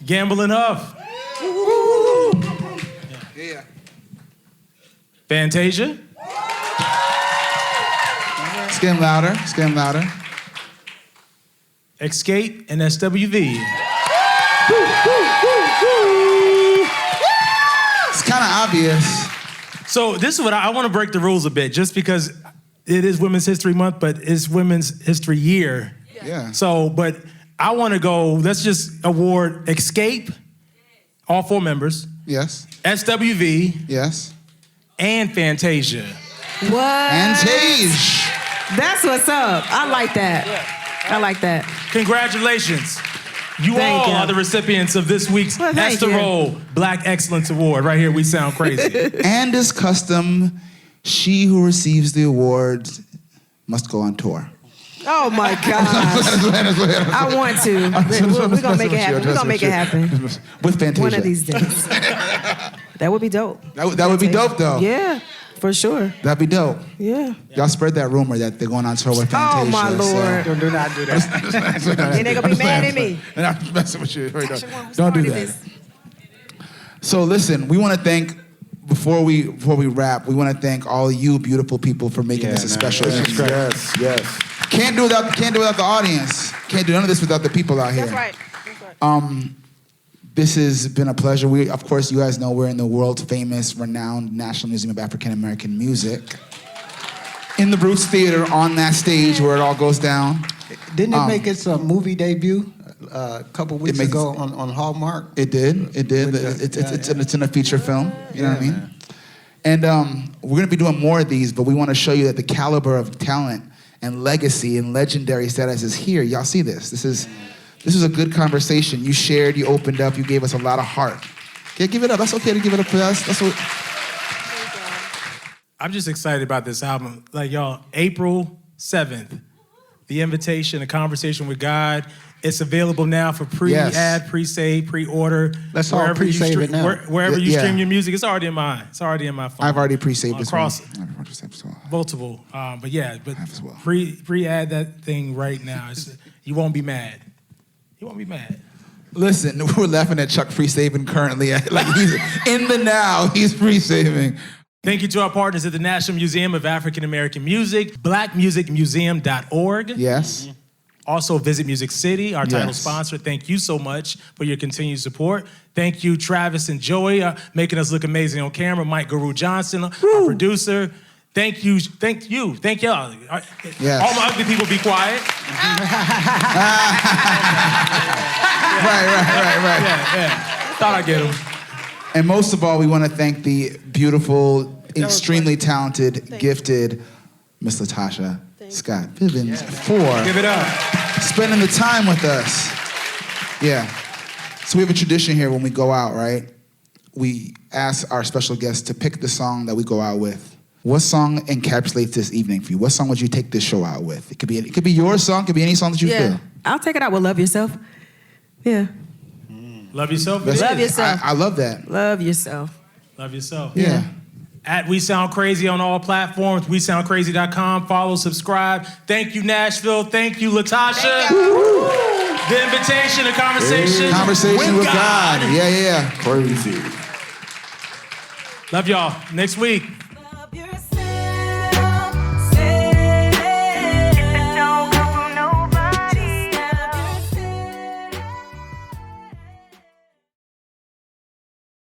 Gamble and Huff. Yeah. Fantasia. It's getting louder. It's getting louder. Xscape and SWV. It's kind of obvious. So this is what I want to break the rules a bit, just because it is Women's History Month, but it's Women's History Year. Yeah. So, but I want to go, let's just award Xscape, all 4 members, Yes. SWV, Yes. and Fantasia. What? And Tage. That's what's up. I like that. I like that. Congratulations. You Thank all you. are the recipients of this week's Well, thank Esther you. Roll Black Excellence Award. Right here, we sound crazy. And as custom, she who receives the award must go on tour. Oh my gosh. I want to. We're gonna make it happen. We're gonna make it happen. With Fantasia. One of these days. That would be dope. That would be dope, though. Yeah, for sure. That'd be dope. Yeah. Y'all spread that rumor that they're going on tour with Fantasia. Oh my Lord. So. Do not do that. And they're gonna be mad at me. And I'm messing with you. Don't do started that. this. So listen, we want to thank, before we wrap, we want to thank all you beautiful people for making this a special evening. Yes. Can't do without the audience. Can't do none of this without the people out here. That's right. That's right. This has been a pleasure. Of course, you guys know we're in the world famous, renowned National Museum of African American Music. In the Bruce Theater, on that stage where it all goes down. Didn't it make its movie debut a couple weeks makes- ago on Hallmark? It did. It's in a feature film. You know what I mean? And we're gonna be doing more of these, but we want to show you that the caliber of talent and legacy and legendary status is here. Y'all see this? This is a good conversation. You shared, you opened up, you gave us a lot of heart. Yeah, give it up. That's okay to give it up for us. That's what. I'm just excited about this album. Like, y'all, April 7th, The Invitation, A Conversation with God. It's available now for pre-ad, pre-save, pre-order. Let's all Wherever you pre-save stream- it now. Wherever you Yeah. stream your music, it's already in mine. It's already in my phone. I've already pre-saved this one. Across multiple. But yeah, but have as well. pre-add that thing right now. You won't be mad. You won't be mad. Listen, we're laughing at Chuck pre-saving currently. Like he's in the now, he's pre-saving. Thank you to our partners at the National Museum of African American Music, blackmusicmuseum.org. Yes. Also, Visit Music City, our title Yes. sponsor. Thank you so much for your continued support. Thank you, Travis and Joey, making us look amazing on camera. Mike Guru Johnson, our producer. Thank you, thank y'all. Yes. All my ugly people, be quiet. Right. Yeah. Thought I'd get them. And most of all, we want to thank the beautiful, extremely talented, gifted Miss LaTocha Scott Vivens for Give it up. spending the time with us. Yeah. So we have a tradition here when we go out, right? We ask our special guests to pick the song that we go out with. What song encapsulates this evening for you? What song would you take this show out with? It could be your song, it could be any song that you feel. I'll take it out with Love Yourself. Yeah. Love yourself. That's Love it. yourself. I love that. Love yourself. Love yourself. Yeah. At We Sound Crazy on all platforms, WeSoundCrazy.com. Follow, subscribe. Thank you, Nashville. Thank you, LaTocha. The invitation, the conversation. Conversation with God. Yeah. Crazy. Love y'all. Next week.